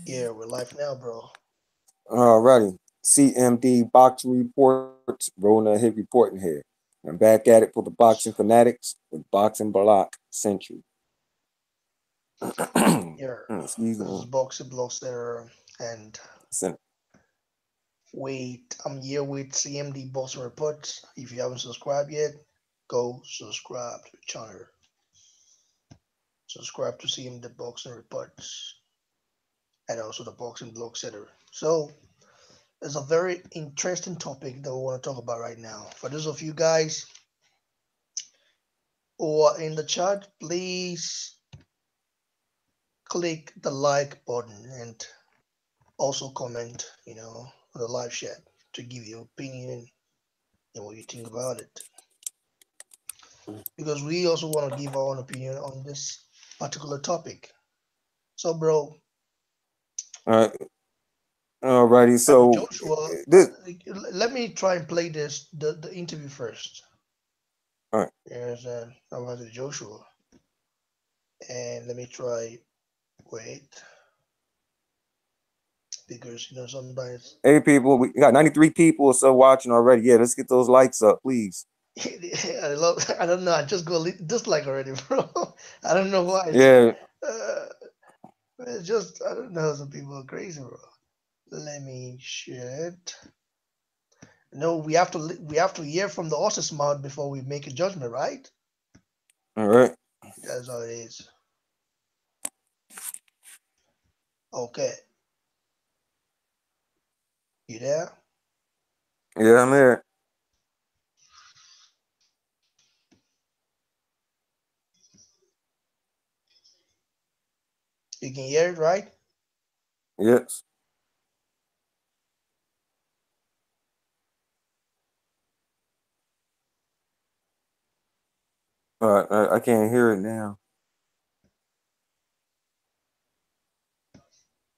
Yeah, we're live now, bro. Alrighty. CMD Boxing Reports, rolling a hit reporting here. I'm back at it for the boxing fanatics with Boxing Block Century. Yeah, Excuse this is me. Boxy Blocks there, and Cen- wait, I'm here with CMD Boxing Reports. If you haven't subscribed yet, go subscribe to the channel. Subscribe to CMD Boxing Reports and also the Boxing Blog Center. So, there's a very interesting topic that we want to talk about right now. For those of you guys who are in the chat, please click the like button and also comment, on the live chat to give your opinion and what you think about it. Because we also want to give our own opinion on this particular topic. So, bro, Uh, Alrighty. So Joshua, this. let me try and play the interview first. All right. Here's about Joshua, and let me try. Wait, because sometimes Hey people, we got 93 people or so watching already. Yeah, let's get those likes up, please. I love. I don't know. I just go dislike already, bro. I don't know why. Yeah. Uh, it's just I don't know. Some people are crazy, bro. Let me share it. No, we have to hear from the horse's mouth before we make a judgment, right? All right. That's how it is. Okay, you there? Yeah, I'm here. You can hear it, right? Yes. All right. I can't hear it now.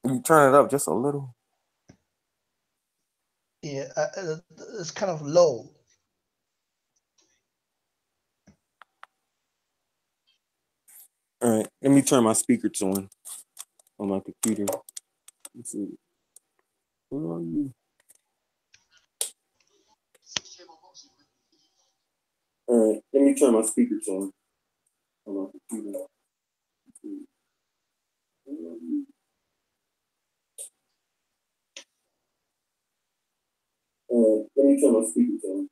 You turn it up just a little. Yeah, it's kind of low. All right. Let me turn my speaker on my computer. Let's see. Where are you? All right. Let me turn my speakers on my computer. Let me turn my speakers on.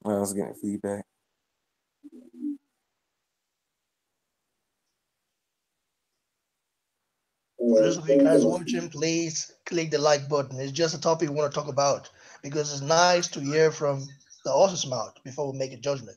I was getting feedback. For those of you Let me turn guys my watching, speakers. please click the like button. It's just a topic we want to talk about because it's nice to hear from the horse's mouth before we make a judgment.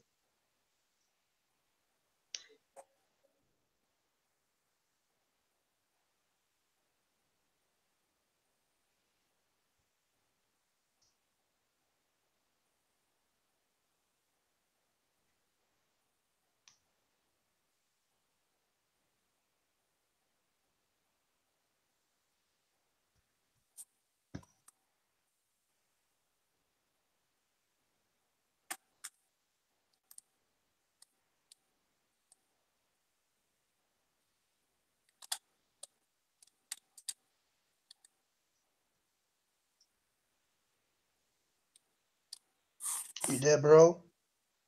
You there, bro?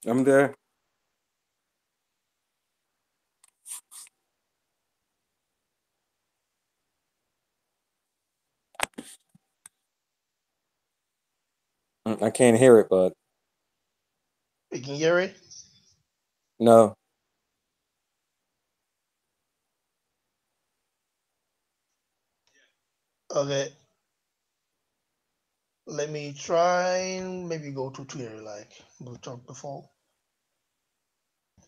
I'm there. I can't hear it, but You can hear it? no. Okay. Let me try and maybe go to Twitter like we talked before.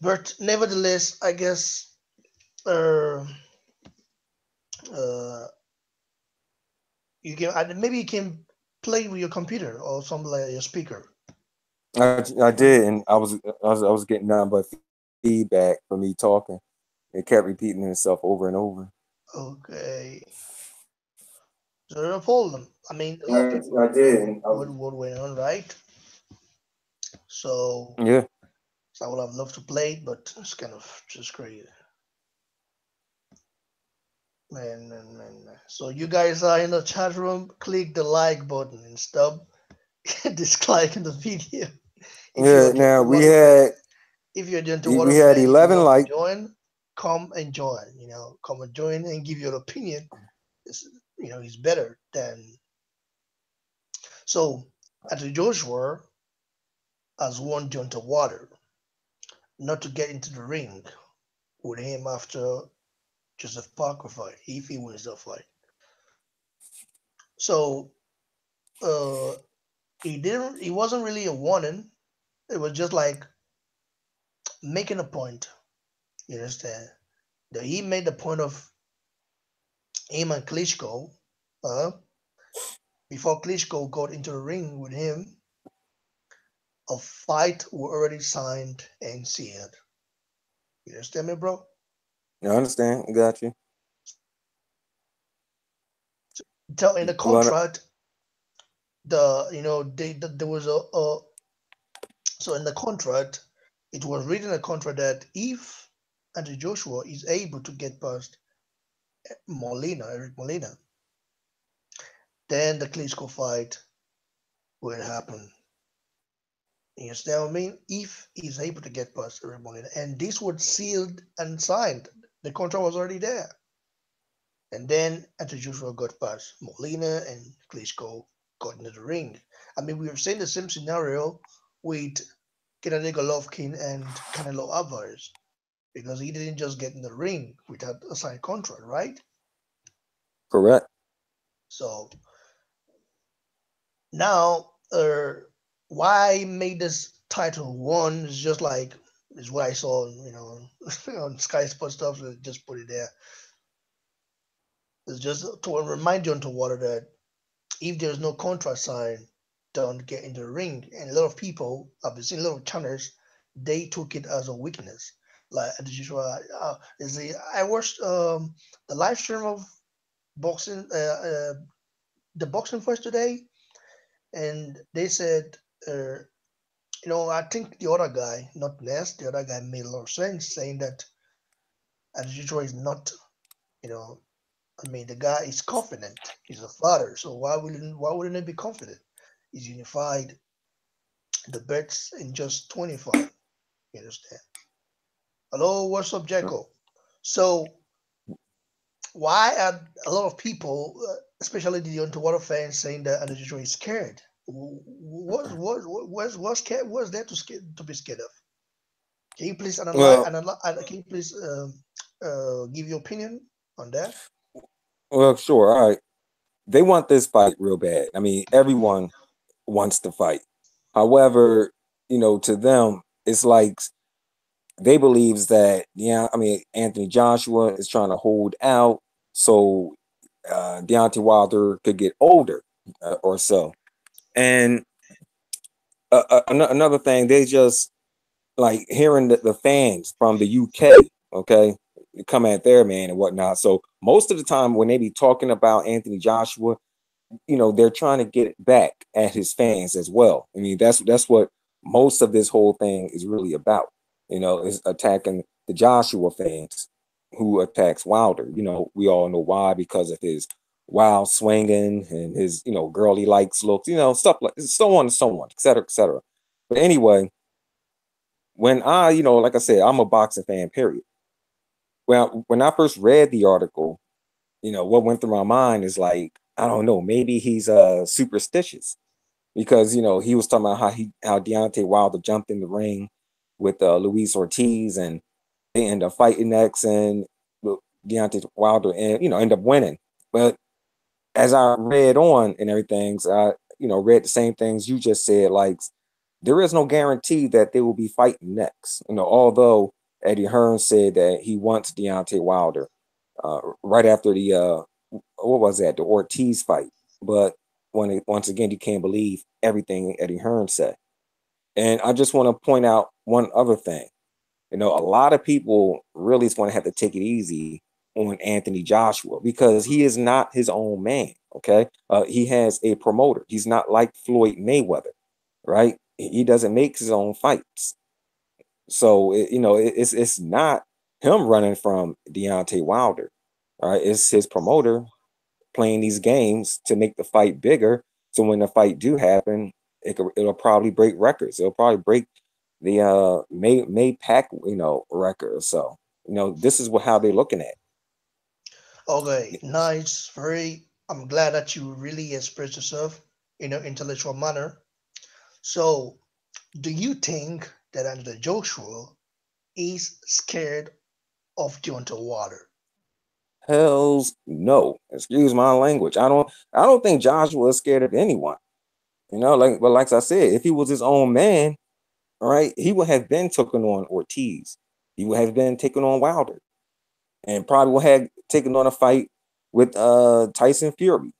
But nevertheless, I guess uh, uh, maybe you can play with your computer or something like your speaker. I did, and I was getting nothing but feedback from me talking. It kept repeating itself over and over. Okay. So no problem. I mean, a lot of people I want to did, know and I was what went on, right? So, yeah. so I would have loved to play it, but it's kind of just crazy. Man. So you guys are in the chat room. Click the like button and stop disliking the video. If you're Yeah. a Now Deontay Water fan, if you're a Deontay we Water had fan, if you 11 want to likes. join, come and join. Come and join and give your opinion. It's, it's better than so. At Joshua has won Deontay Water not to get into the ring with him after Joseph Parker fight if he wins the fight. So uh, he didn't. It wasn't really a warning. It was just like making a point. You understand? That he made the point of him and Klitschko. Uh, Before Klitschko got into the ring with him, a fight were already signed and sealed. You understand me, bro? I understand. I got you. So in the Well, contract, there was a so in the contract, it was written in the contract that if Anthony Joshua is able to get past Eric Molina, then the Klitschko fight will happen. You understand what I mean? If he's able to get past Eric Molina, and this was sealed and signed, the contract was already there. And then Anthony Joshua got past Molina and Klitschko got into the ring. I mean, we have seen the same scenario with Gennady Golovkin and Canelo Alvarez because he didn't just get in the ring without a signed contract, right? correct. So now, why made this title one is just like is what I saw, on Sky Sports stuff. So just put it there. It's just to remind you on to water that if there's no contract signed, don't get in the ring. And a lot of people, I've been seeing a lot of channels, they took it as a weakness. Like as usual, I watched the live stream of boxing, the boxing first today, and they said, uh, I think the other guy, not Ness, the other guy made a lot of sense, saying that as usual is not, you know, I mean, the guy is confident. He's a father, so why wouldn't he be confident? He's unified the bets in just 25. You understand? Hello, what's up, Jacko? So why are a lot of people, especially the underwater fans, saying that Anajujo is scared? What's scared? What's there to be scared of? Can you please Well, Can you please give your opinion on that? sure. All right. They want this fight real bad. I mean, everyone wants to fight. However, to them, it's like they believes that, yeah, I mean, Anthony Joshua is trying to hold out so Deontay Wilder could get older or so. And another thing, they just like hearing the fans from the UK, okay, come at their man and whatnot. So most of the time when they be talking about Anthony Joshua, they're trying to get back at his fans as well. I mean, that's what most of this whole thing is really about. Is attacking the Joshua fans who attacks Wilder. We all know why, because of his wild swinging and his girl he likes looks, stuff like so on and so on, et cetera, et cetera. But anyway, when like I said, I'm a boxing fan. Period. Well, when I first read the article, what went through my mind is like, I don't know, maybe he's superstitious because he was talking about how Deontay Wilder jumped in the ring with Luis Ortiz and they end up fighting next and Deontay Wilder and end up winning. But as I read on and everything, so I read the same things you just said. Like there is no guarantee that they will be fighting next. Although Eddie Hearn said that he wants Deontay Wilder right after the what was that, the Ortiz fight. But once again, you can't believe everything Eddie Hearn said. And I just want to point out one other thing. A lot of people really is going to have to take it easy on Anthony Joshua because he is not his own man. Okay, he has a promoter. He's not like Floyd Mayweather, right? He doesn't make his own fights, so it's not him running from Deontay Wilder. All right, it's his promoter playing these games to make the fight bigger. So when the fight do happen, it'll probably break records. It'll probably break the May Pack record. So this is how they're looking at Okay, it. nice. Very. I'm glad that you really express yourself in an intellectual manner. So, do you think that Anthony Joshua is scared of Deontay Water? Hell's no. Excuse my language. I don't think Joshua is scared of anyone. Like I said, if he was his own man, all right, he would have been taken on Ortiz. He would have been taken on Wilder, and probably would have taken on a fight with Tyson Fury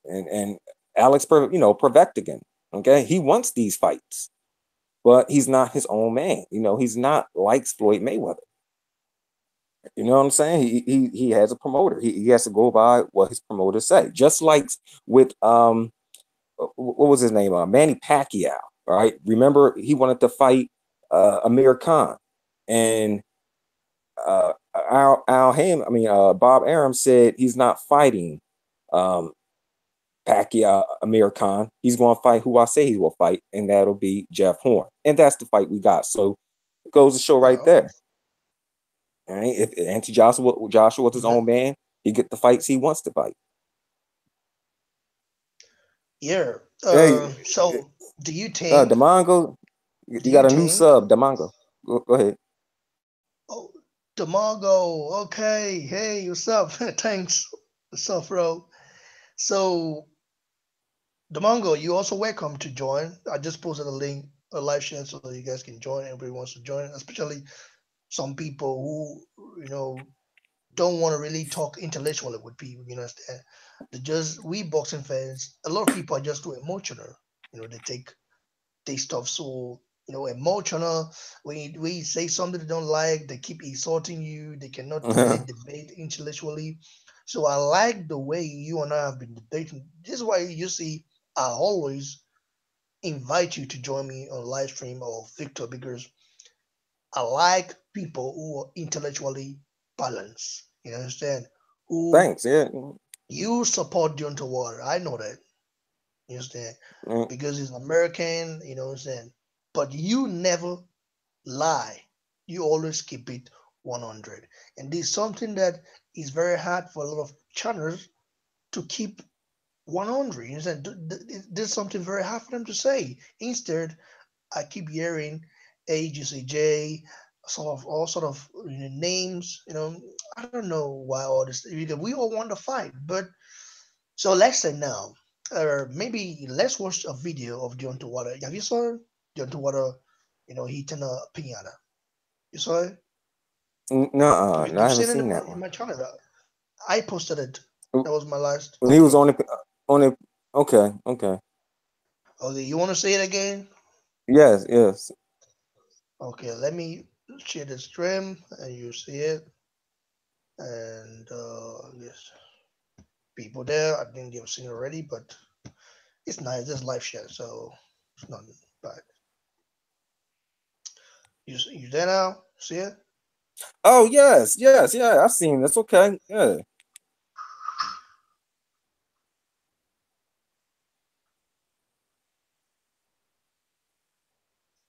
and Alex Pervectigan. Okay, he wants these fights, but he's not his own man. He's not like Floyd Mayweather. You know what I'm saying? He has a promoter. He has to go by what his promoters say. Just like with what was his name? Manny Pacquiao. All right. Remember, he wanted to fight Amir Khan, and Bob Arum said he's not fighting um, Pacquiao Amir Khan. He's going to fight who I say he will fight, and that'll be Jeff Horn. And that's the fight we got. So it goes to show right Oh, there. All right. If Joshua was his that, own man, he get the fights he wants to fight. yeah. Hey, So, do you think? Demongo, Do you you got a new think? sub, Demongo. Go ahead. Oh, Demongo. Okay. Hey, what's up? Thanks. What's up, bro? So, Demongo, you also welcome to join. I just posted a link, a live chat, so you guys can join. Everybody wants to join, especially some people who don't want to really talk intellectually with people. You understand? They just we boxing fans. A lot of people are just too emotional. They take stuff so emotional. When we say something they don't like, they keep insulting you. They cannot really debate intellectually. So I like the way you and I have been debating. This is why you see I always invite you to join me on live stream or Victor because I like people who are intellectually balanced. You understand? Who Thanks. Yeah. you support Deontay Water. I know that. You understand? Mm, Because he's American, what I'm saying? But you never lie. You always keep it 100. And this is something that is very hard for a lot of channels to keep 100. You understand? This is something very hard for them to say. Instead, I keep hearing AGCJ, all sort of names. I don't know why all this. Because we all want to fight, but so let's say now, or maybe let's watch a video of Deontay Water. Have you saw Deontay Water? Hitting a piñata. You saw it? nuh-uh. No, I You've haven't seen it seen in my, that in one. my channel. I posted it. That was my last He was upload. on it. Okay. Okay. Okay, you want to say it again? Yes. Yes. Okay, let me share the stream and you see it. And yes, people there. I think they've seen it already, but it's nice. It's live share, so it's not bad. You there now? See it? Oh yes. Yes. Yeah. I've seen. That's okay. Yeah.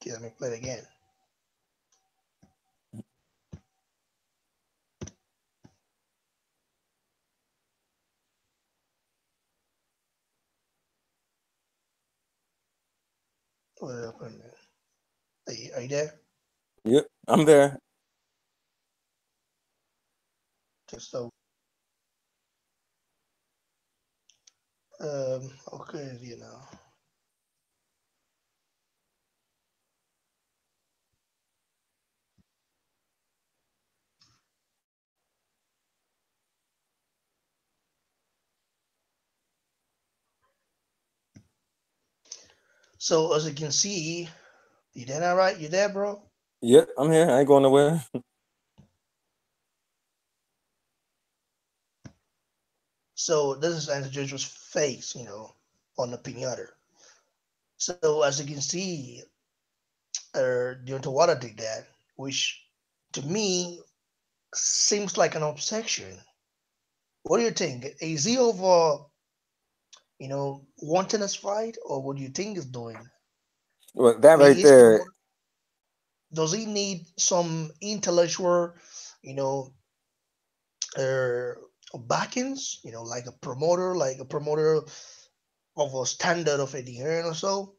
Okay, let me play it again. What happened? Are you there? Yep. I'm there. So, okay, So as you can see, you there now, right? You there, bro? Yep. I'm here. I ain't going nowhere. So this is Anthony Joshua's face, on the pinata. So as you can see, Deontay Water did that, which to me seems like an obsession. What do you think? Is he over, wanting us fight, or what do you think he's doing? Well, I that mean, right he's there. promote. Does he need some intellectual, you know, uh, backings? Like a promoter of a standard of Eddie Hearn or so?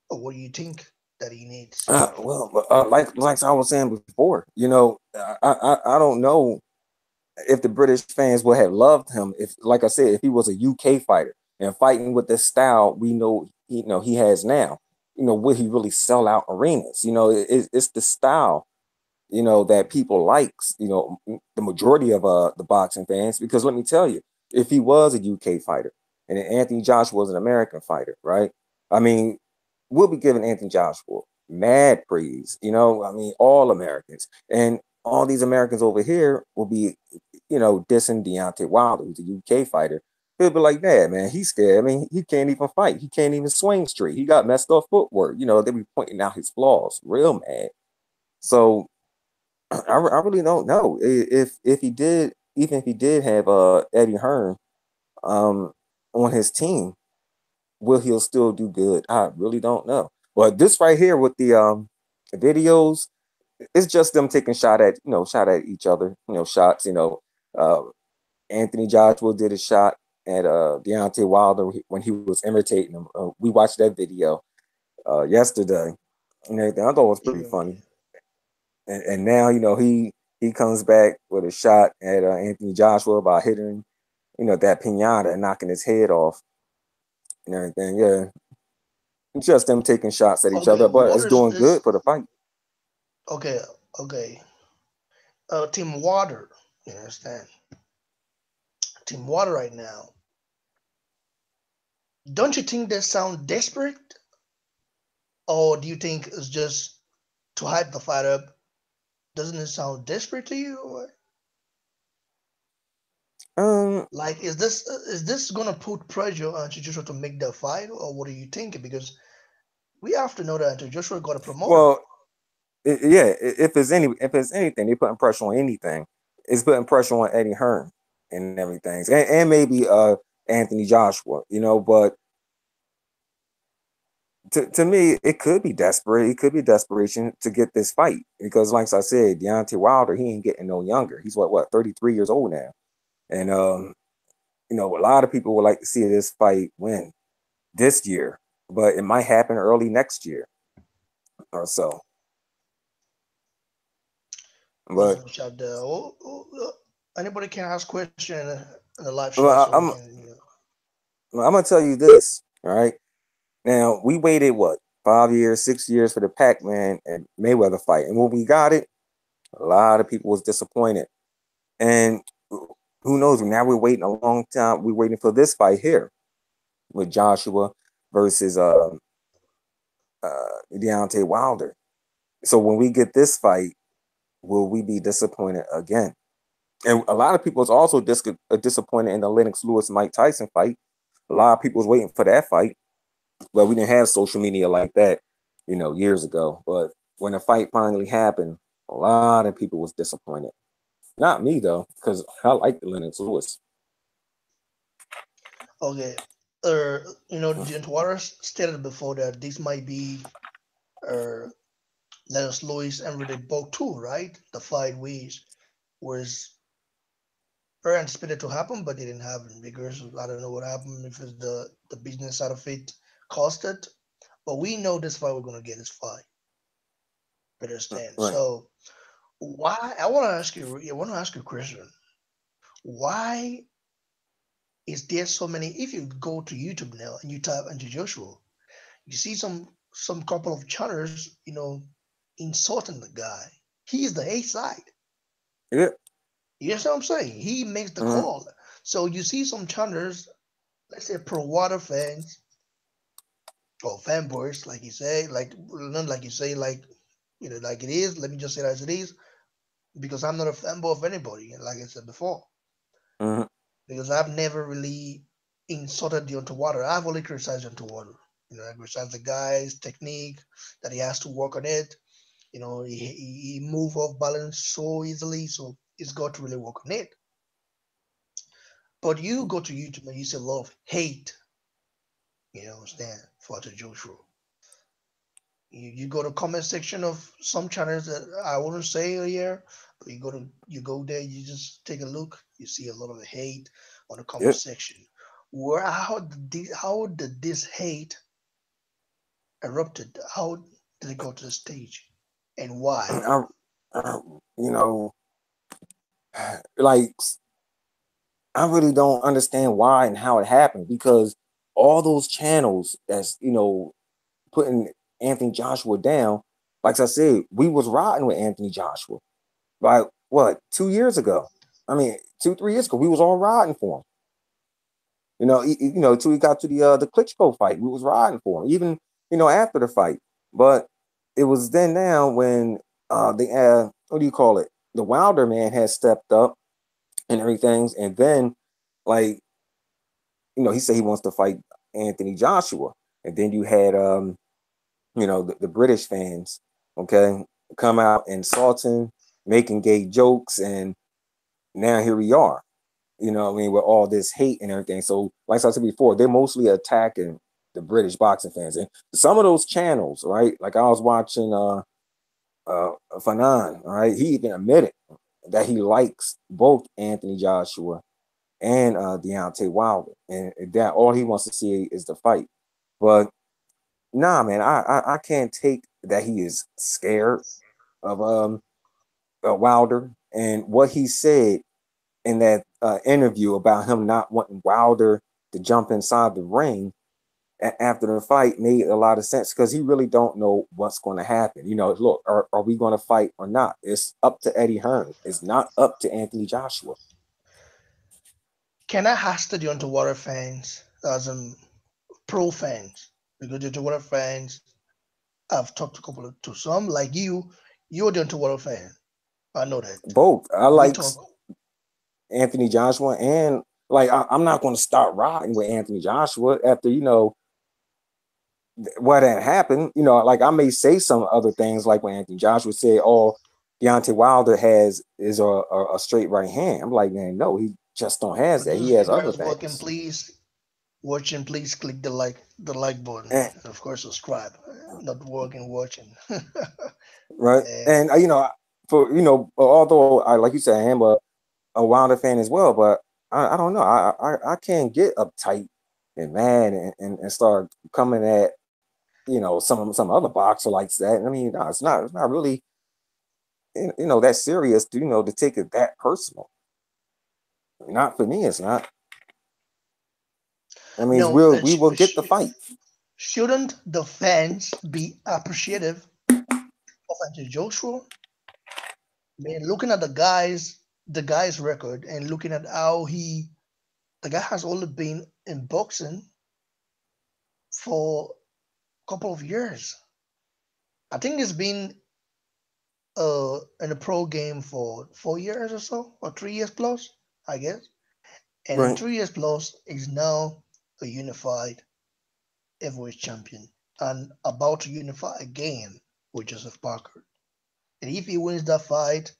Or what do you think that he needs? Like I was saying before, I don't know if the British fans would have loved him if, like I said, if he was a UK fighter and fighting with the style we know he has now. Would he really sell out arenas? It's the style that people likes, the majority of the boxing fans. Because let me tell you, if he was a UK fighter and Anthony Joshua was an American fighter, right? I mean, we'll be giving Anthony Joshua mad praise. I mean, all Americans and all these Americans over here will be, dissing Deontay Wilder, who's a UK fighter. They'll be like, man, he's scared. I mean, he can't even fight. He can't even swing straight. He got messed up footwork. They'll be pointing out his flaws real mad. So I really don't know if he did, even if he did have Eddie Hearn um on his team, will he'll still do good? I really don't know. But this right here with the videos, it's just them taking shot at each other, shots. Uh, Anthony Joshua did a shot at Deontay Wilder when he was imitating him. We watched that video yesterday and everything. I thought it was pretty Yeah, funny. And now he comes back with a shot at Anthony Joshua by hitting that pinata and knocking his head off and everything. Yeah, it's just them taking shots at each okay, other, but what it's is doing good this? for the fight. Okay, okay. Team Water, you understand? Team Water right now. Don't you think they sound desperate? Or do you think it's just to hype the fight up? Doesn't it sound desperate to you? Or Um, like, is this gonna put pressure on Joshua to make the fight, or what are you thinking? Because we have to know that Joshua got a promoter. well, yeah. If it's anything, they putting pressure on anything. It's putting pressure on Eddie Hearn and everything, and maybe Anthony Joshua. But to me, it could be desperate. It could be desperation to get this fight because, like I said, Deontay Wilder, he ain't getting no younger. He's what 33 years old now, and a lot of people would like to see this fight win this year, but it might happen early next year or so. Let But me shut the. Anybody can ask question in the live chat, well, so we can. I'm gonna tell you this. All right, now we waited what 5 years, 6 years for the Pac-Man and Mayweather fight, and when we got it, a lot of people was disappointed. And who knows? Now we're waiting a long time. We're waiting for this fight here with Joshua versus Deontay Wilder. So when we get this fight, will we be disappointed again? And a lot of people is also disappointed in the Lennox Lewis Mike Tyson fight. A lot of people was waiting for that fight, but we didn't have social media like that, years ago. But when the fight finally happened, a lot of people was disappointed. Not me though, because I like the Lennox Lewis. Okay. Jent Waters stated before that this might be uh, Lennox Lewis and Riddick Bowe too, right? The fight was very anticipated to happen, but it didn't happen because I don't know what happened. If it's the business side of it cost it, but we know this fight we're gonna get this fight. Understand? Right. So why? I want to ask you. I want to ask you a question. Why is there so many? If you go to YouTube now and you type into Joshua, you see some couple of channels, insulting the guy. He is the A side. Yeah. You understand what I'm saying? He makes the Mm-hmm. call. So you see some channels, let's say pro water fans or fanboys, like you say, not like you say, like it is. Let me just say it as it is, because I'm not a fanboy of anybody, like I said before. Mm-hmm. Because I've never really insulted Deontay Water. I've only criticized Deontay Water. I criticize the guy's technique, that he has to work on it. He move off balance so easily, so he's got to really work on it. But you go to YouTube and you see a lot of hate, understand, for the Joshua. You go to comment section of some channels that I wouldn't say here, but you go there, you just take a look, you see a lot of hate on the comment Yep. section. Where how did this hate erupted? How did it go to the stage, and why? I, I, you know, like I really don't understand why and how it happened because all those channels that's putting Anthony Joshua down, like I said, we was riding with Anthony Joshua. Like what, 2 years ago? I mean, 2, 3 years ago, we was all riding for him. Till he got to the Klitschko fight, we was riding for him. Even after the fight, but it was then now when the what do you call it? The Wilder man had stepped up and everything, and then like he said he wants to fight Anthony Joshua, and then you had the British fans, okay, come out insulting, making gay jokes, and now here we are. What I mean, with all this hate and everything. So, like I said before, they're mostly attacking the British boxing fans. And some of those channels, right? Like I was watching Fanon, all right, he even admitted that he likes both Anthony Joshua and Deontay Wilder. And that all he wants to see is the fight. But nah, man, I can't take that he is scared of Wilder and what he said in that interview about him not wanting Wilder to jump inside the ring after the fight made a lot of sense because he really don't know what's going to happen. Look, are we going to fight or not? It's up to Eddie Hearn. It's not up to Anthony Joshua. Can I ask the underwater fans, as pro fans, because the underwater fans, I've talked to some like you're the underwater fan. I know that. Both. I We like talk. Anthony Joshua and like I'm not going to start riding with Anthony Joshua after what had happened. Like I may say some other things like when Anthony Joshua said, "Oh, Deontay Wilder is a straight right hand." I'm like, man, no, he just don't has For that. He those has people other that's working, things. please watching, please click the like button, And, and of course subscribe. Not working, watching. right, Yeah. and for although I like you said, I am a Wilder fan as well, but I don't know. I can't get uptight and mad and start coming at some other boxer like that. I mean, no, it's not really that serious to to take it that personal. Not for me, it's not. I mean, No, we will get the fight. shouldn't the fans be appreciative of Anthony Joshua? I mean, looking at the guy's record, and looking at how the guy has only been in boxing for a couple of years. I think he's been in a pro game for 4 years or so, or 3 years plus, I guess. And in Right, 3 years plus, he's now a unified heavyweight champion and about to unify again with Joseph Parker. And if he wins that fight,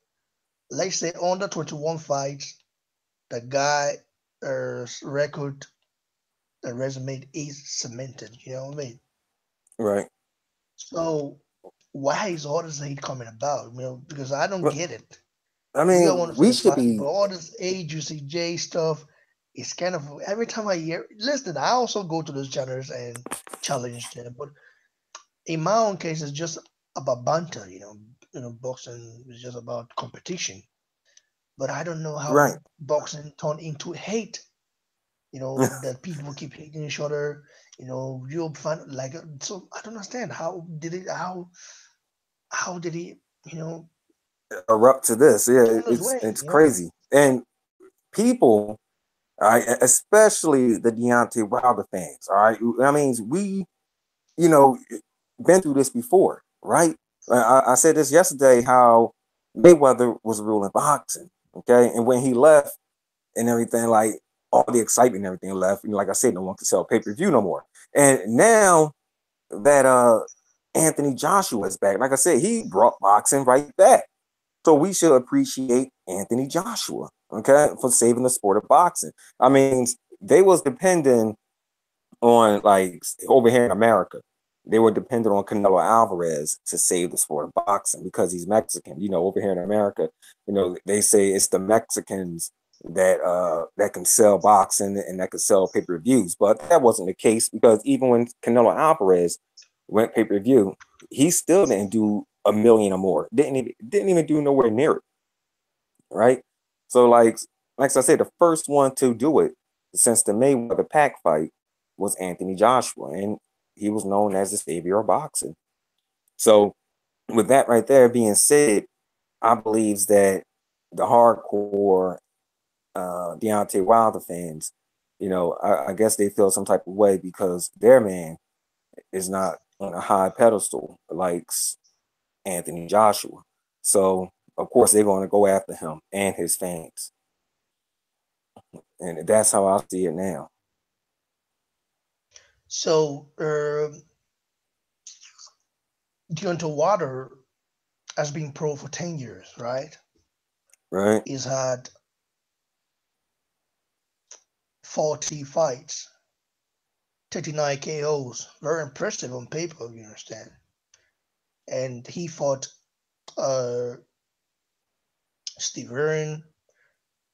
let's say under 21 fights, the guy's record, the resume is cemented. You know what I mean? right. So why is all this hate coming about? Because I don't But get it. I We mean, all want to see we the should fight, be but all this AJCJ stuff is kind of every time I hear. Listen, I also go to those channels and challenge them, but in my own case, it's just about banter. Boxing is just about competition. But I don't know how right. boxing turned into hate. That people keep hating each other. You find like so. I don't understand how did he you know Erupt to this. Yeah, turn his it's way. it's crazy. And people, all right, especially the Deontay Wilder fans, all right. I mean, we, you know, been through this before, right? I said this yesterday how Mayweather was ruling boxing, okay, and when he left and everything, like all the excitement and everything left, and like I said, no one could sell pay-per-view no more. And now that Anthony Joshua is back, like I said, he brought boxing right back. So we should appreciate Anthony Joshua. okay, for saving the sport of boxing. I mean, they was dependent on, like, over here in America, they were dependent on Canelo Alvarez to save the sport of boxing because he's Mexican. Over here in America, they say it's the Mexicans that can sell boxing and that can sell pay-per-views. But that wasn't the case, because even when Canelo Alvarez went pay-per-view, he still didn't do a million or more. Didn't even do nowhere near it, right? So, like I said, the first one to do it since the Mayweather Pac fight was Anthony Joshua, and he was known as the savior of boxing. So, with that right there being said, I believes that the hardcore Deontay Wilder fans, I guess they feel some type of way because their man is not on a high pedestal like Anthony Joshua. So, of course, they're going to go after him and his fans, and that's how I see it now. So, Deontay Wilder has been pro for 10 years, right? Right, He's had 40 fights, 39 KOs. Very impressive on paper, you understand. And he fought uh, Steve Hearn,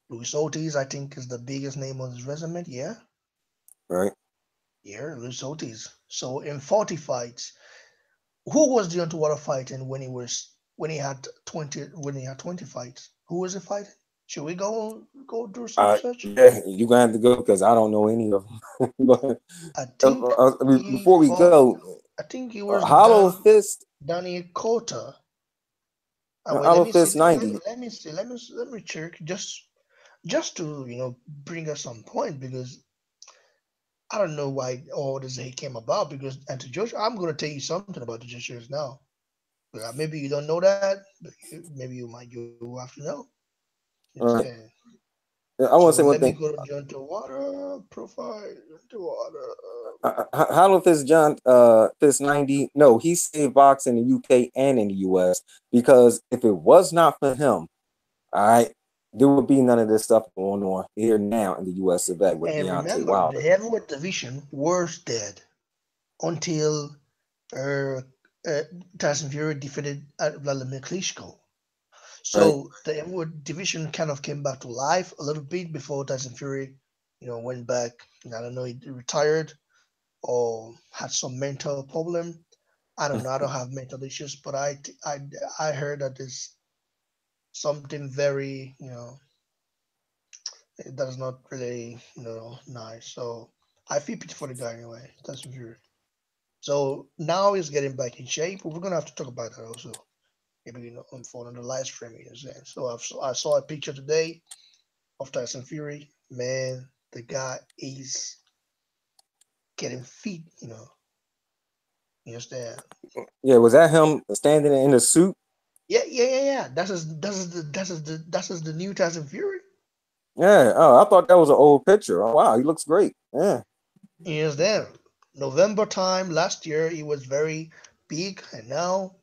Luis Ortiz, I think is the biggest name on his resume. Yeah, right. yeah, Luis Ortiz. So in 40 fights, who was Deontay Wilder fighting when he had 20 fights? Who was he fighting? Should we go do some research? Yeah, you gonna have to go because I don't know any of them. But I think he before we fought. go, I think it was Hollow Fist, Danny Cota. Wait, let Hollow me see. Fist Let me 90. let me see. Let me check. Just to bring us some point because I don't know why all this hate came about because and to Joshua, I'm gonna tell you something about the Joshua now. Maybe you don't know that, but maybe you have to know. Right. Understand? I So want to say let one me thing. go to John to Water profile. John to Water. Hollow Fist John Fist 90. No, he saved boxing in the UK and in the US, because if it was not for him, all right, there would be none of this stuff going on here now in the US of A with And Deontay remember, the Wilder. heavyweight division was dead until uh, uh, Tyson Fury defeated Vladimir Klitschko. Right. So the heavyweight division kind of came back to life a little bit before Tyson Fury, went back. I don't know, he retired or had some mental problem. I don't know. I don't have mental issues, but I heard that there's something very, that is not really, nice. So I feel pity for the guy anyway. Tyson Fury. So now he's getting back in shape. We're gonna have to talk about that also. Maybe on phone on the live streaming. So I saw a picture today of Tyson Fury. Man, the guy is getting fit. You understand? Yeah, was that him standing in a suit? Yeah, yeah, yeah, yeah. That's the new Tyson Fury. Yeah. Oh, I thought that was an old picture. Oh, wow, he looks great. Yeah. You understand? November time last year, he was very big, and now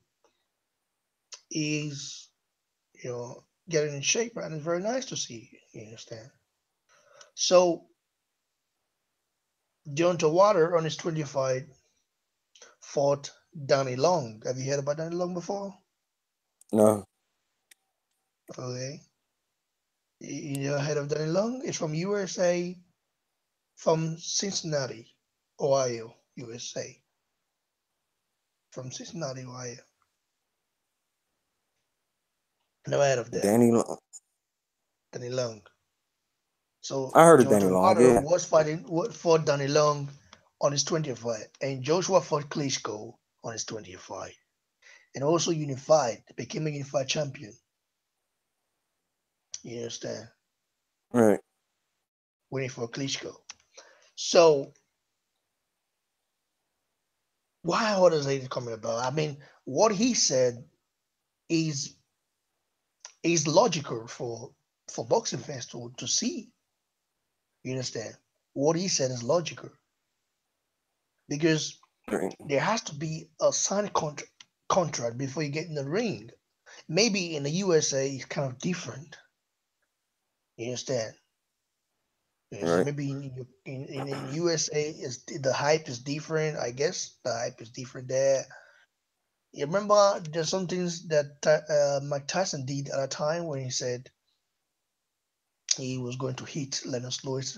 he's getting in shape, and it's very nice to see. You understand? So Deontay Water on his 25 fought Danny Long. Have you heard about Danny Long before? No. Okay. You heard of Danny Long? It's from USA, from Cincinnati, Ohio, USA. From Cincinnati, Ohio. Never heard of that. Danny Long. Danny Long. So I heard of Danny Deontay Long. Wilder Yeah. was fighting fought Danny Long on his 20th fight, and Joshua fought Klitschko on his 20th fight, and also unified, became a unified champion. You understand? Right. Winning for Klitschko. So why all this hate coming about? I mean, what he said is is logical for boxing fans to see. You understand? What he said is logical because Right. there has to be a signed contract before you get in the ring. Maybe in the USA it's kind of different. You understand? Yes, Right. maybe in USA is the hype is different. I guess the hype is different there. You remember there's some things that Mike Tyson did at a time when he said he was going to hit Lennox Lewis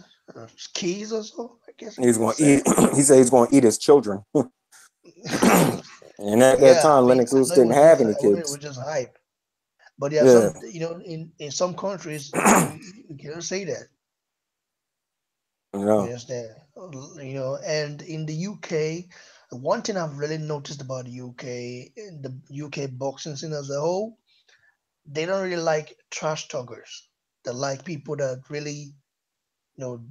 keys or so. I guess he He's going to said. eat. He said he's going to eat his children. And at that Yeah, I time, mean, Lennox I Lewis know it didn't was have just any it was kids. just hype, but there are Yeah. some, in some countries you can't say that. You No. understand? And in the UK, one thing I've really noticed about the UK, in the UK boxing scene as a whole, they don't really like trash talkers. They like people that really, you know,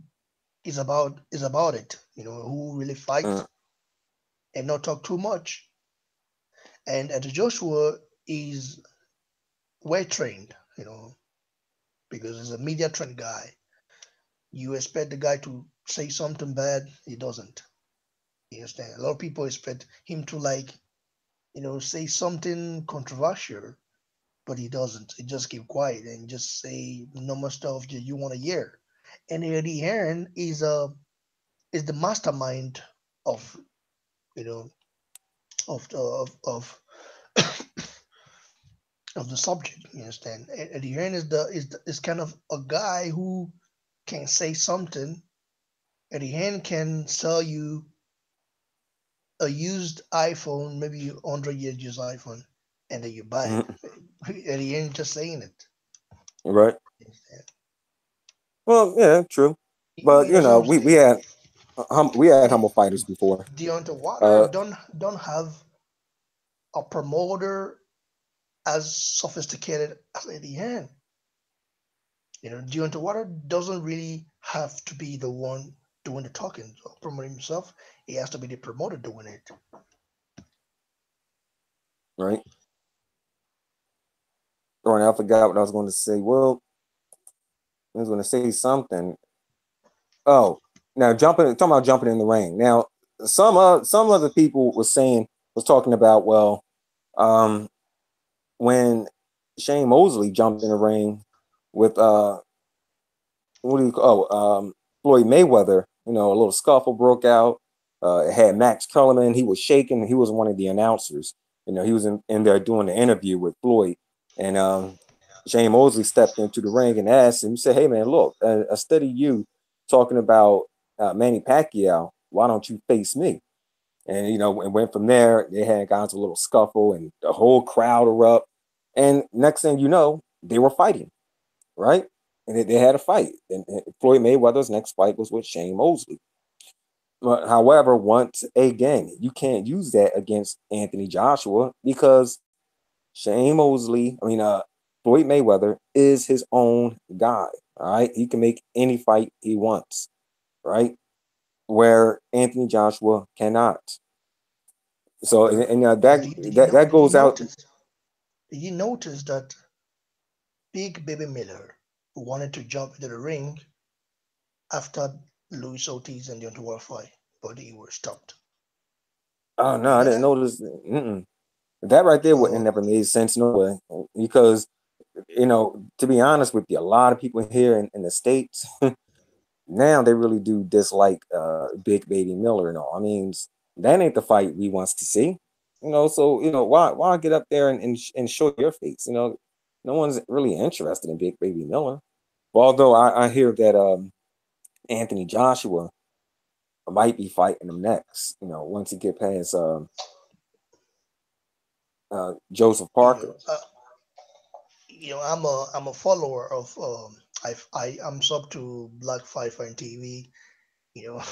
is about it. Who really fight Mm, and not talk too much. And Joshua is well trained, because he's a media trained guy. You expect the guy to say something bad, he doesn't. You understand? A lot of people expect him to say something controversial, but he doesn't. He just keep quiet and just say normal stuff that you want to hear. And Eddie Hearn is the mastermind of you know of the of the subject. You understand? Eddie Hearn is kind of a guy who can say something. Eddie Hearn can sell you a used iPhone, maybe 100 years used iPhone, and then you buy it. mm, Eddie Hearn just saying it. right. Well, yeah, true. But You know what I'm we saying? had we had The, humble fighters before. Deontay Water Uh, don't have a promoter as sophisticated as Eddie Hearn. Deontay Water doesn't really have to be the one doing the talking or promoting himself. He has to be the promoter doing it. right. Or I forgot what I was going to say. Well, I was going to say something. Oh, now talking about jumping in the ring. Now, some other people was talking about, well, um, when Shane Mosley jumped in the ring with what do you call Floyd Mayweather, a little scuffle broke out. It had Max Kellerman. He was shaking. He was one of the announcers. He was in there doing the interview with Floyd, and Shane Mosley stepped into the ring and asked him. He said, "Hey man, look, I study you talking about Manny Pacquiao. Why don't you face me?" And it went from there. They had got into a little scuffle, and the whole crowd erupted. And next thing you know, they were fighting, right? And they had a fight. And Floyd Mayweather's next fight was with Shane Mosley. But however, once again, you can't use that against Anthony Joshua because Shane Mosley, Floyd Mayweather is his own guy. All right, he can make any fight he wants, right? Where Anthony Joshua cannot. So, But that that did you goes out. notice? Did you notice that Big Baby Miller wanted to jump into the ring after Luis Ortiz and Deontay Wilder fight, but he was stopped. Oh no, I Remember didn't that? notice. Mm-mm. That right there wouldn't have Oh, never made sense no way. Because to be honest with you, a lot of people here in the states now they really do dislike Big Baby Miller and all. I mean, that ain't the fight we wants to see. So why get up there and show your face? No one's really interested in Big Baby Miller. Although I hear that Anthony Joshua might be fighting him next. Once he get past Joseph you Parker. know, uh, I'm a follower of I'm sub to Black Five on TV. You know,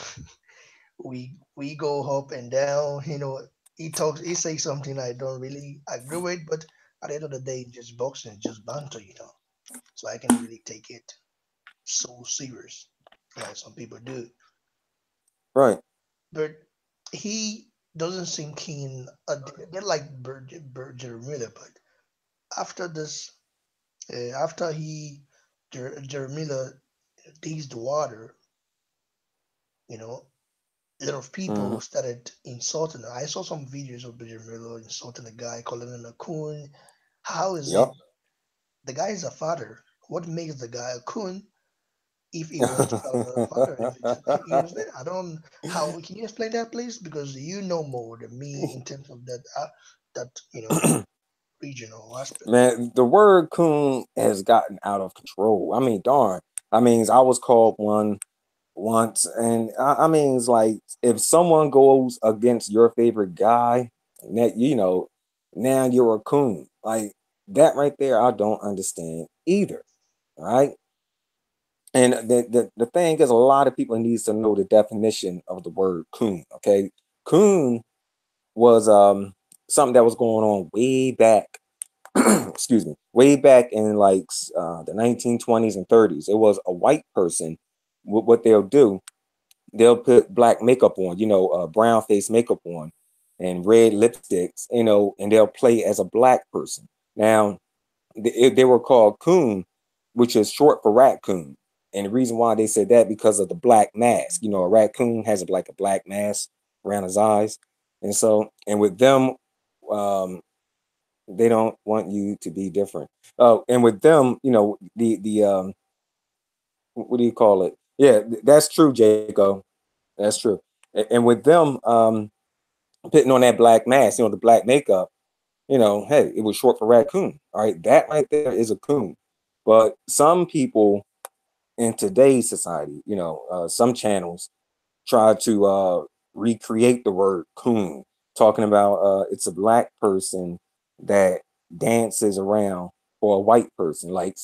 we go up and down. He says something I don't really agree with, but at the end of the day, just boxing, just banter. So I can really take it so serious, like some people do. Right. But he doesn't seem keen. Get like Jeremiah, but after this, after Jeremiah digs the water, you know, a lot of Mm-hmm. people started insulting her. I saw some videos of Jeremiah insulting the guy, calling him a coon. How is Yep. it? The guy is a father. What makes the guy a coon if he wants to follow the father in the future? You understand? I don't. How can you explain that, please? Because you know more than me in terms of that regional aspect. Man, the word coon has gotten out of control. I mean, darn. I mean, I was called one once, and I mean, it's like if someone goes against your favorite guy, that now you're a coon. Like that right there, I don't understand either. Right? And the thing is, a lot of people needs to know the definition of the word coon. Okay, coon was something that was going on way back excuse me, way back in like the 1920s and 30s. It was a white person. What they'll do, they'll put black makeup on, brown face makeup on, and red lipsticks, and they'll play as a black person. Now, they were called coon, which is short for raccoon. And the reason why they said that because of the black mask. A raccoon has like a black mask around his eyes, and so and with them, um, they don't want you to be different. Oh, and with them, the what do you call it? Yeah, that's true, Jacob. That's true. And with them, putting on that black mask, the black makeup, hey, it was short for raccoon. All right, that right there is a coon. But some people in today's society, some channels try to recreate the word coon, talking about it's a black person that dances around for a white person. Like,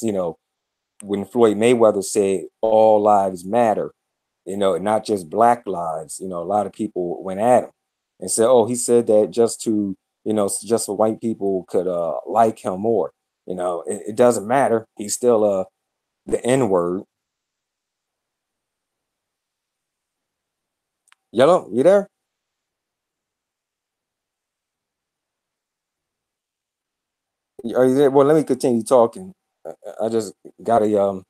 when Floyd Mayweather said all lives matter, and not just black lives, a lot of people went at him and said, oh, he said that just to, just so white people could like him more. It doesn't matter. He's still the N word. Yellow, you there? Are you there? Well, let me continue talking. I just got a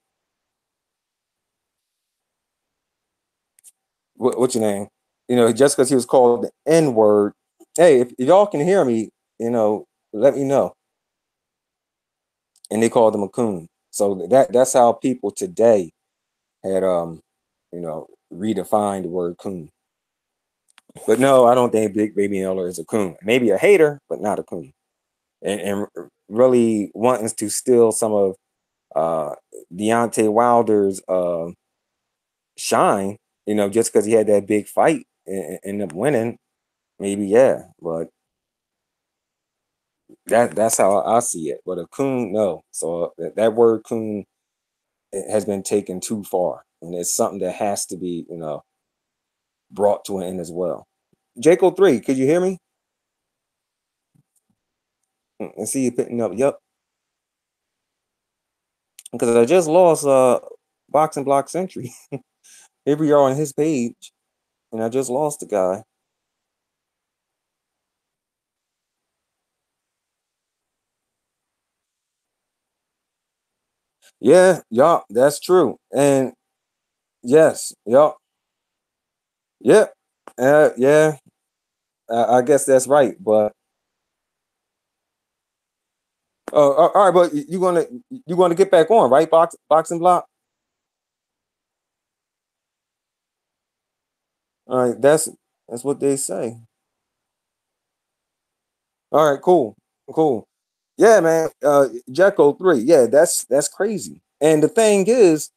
what's your name? Just because he was called the N word. Hey, if y'all can hear me, let me know. And they called him a coon. So that's how people today had redefined the word coon. But no, I don't think Big Baby Miller is a coon. Maybe a hater, but not a coon. And really wanting to steal some of uh Deontay Wilder's shine, just because he had that big fight and ended up winning, maybe yeah. But that's how I see it. But a coon, no. So that word coon, it has been taken too far, and it's something that has to be brought to an end as well. Jaco 3, could you hear me? And see you picking up. Yep, because I just lost Boxing Block Century. Here we are on his page, and I just lost the guy. Yeah, yup, that's true. And yes, yup, yep, yeah. I guess that's right. But all right, but you gonna get back on, right? Boxing Block. All right, that's what they say. All right, cool. Yeah, man. Jacko 3. Yeah, that's crazy. And the thing is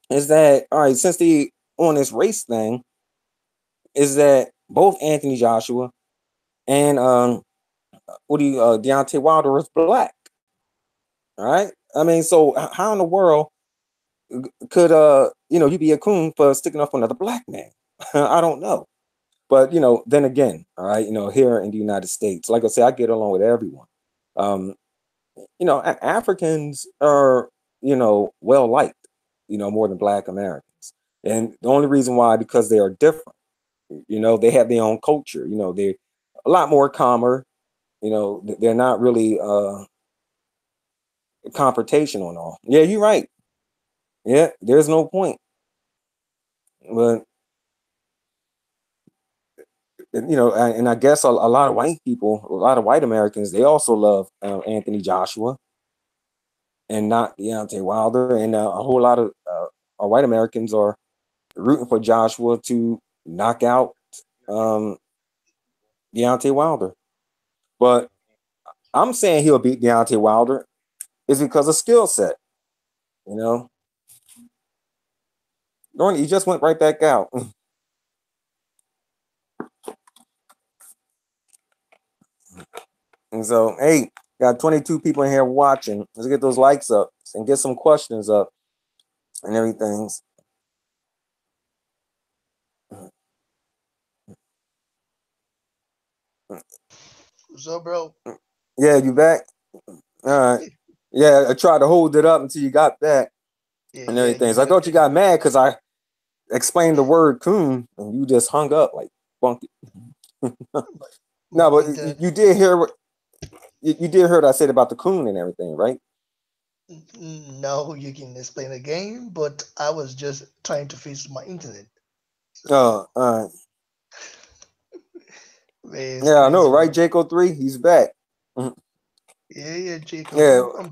that all right, since they on this race thing, is that both Anthony Joshua and Deontay Wilder is black. All right. I mean, so how in the world could you be a coon for sticking up for another black man? I don't know. But then again, all right, here in the United States, like I say, I get along with everyone. Um, Africans are, well liked, more than black Americans. And the only reason why, because they are different. They have their own culture. They're a lot more calmer. They're not really confrontational and all. Yeah, you're right. Yeah, there's no point. But and I guess a lot of white people, a lot of white Americans, they also love Anthony Joshua. and not Deontay Wilder. And a whole lot of white Americans are rooting for Joshua to knock out um, Deontay Wilder. But I'm saying he'll beat Deontay Wilder is because of skill set. You know, Norton, he just went right back out. And so, hey, got 22 people in here watching. Let's get those likes up and get some questions up and everything. So, bro. Yeah, you back? All right. Yeah, I tried to hold it up until you got back Yeah, and yeah, everything. you So I good. thought you got mad because I explained the word coon and you just hung up like funky. No, My but internet. you did hear what you did hear what I said about the coon and everything, right? No, you can explain again, but I was just trying to fix my internet. So, All right. man, it's Yeah, I know, crazy, right? bro. Jaco 3, he's back. Mhm. Yeah, yeah, Jacob, Yeah. I'm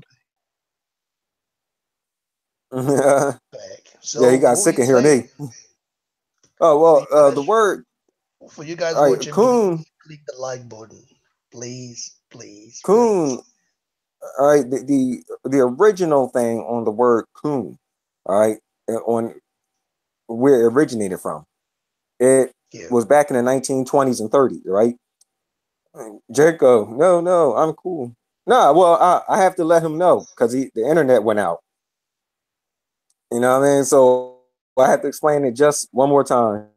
Yeah, back. he So, got what were sick you of hearing saying? me. Oh For you well, the guys, word, for you guys all right, watching, please coon, click the like button. Please, please, please. coon. All right, the original thing on the word coon, all right, on where it originated from. It Yeah. was back in the 1920s and 30s, right? Jacob, no, I'm cool. Nah, well, I have to let him know because the internet went out. You know what I mean? So I have to explain it just one more time.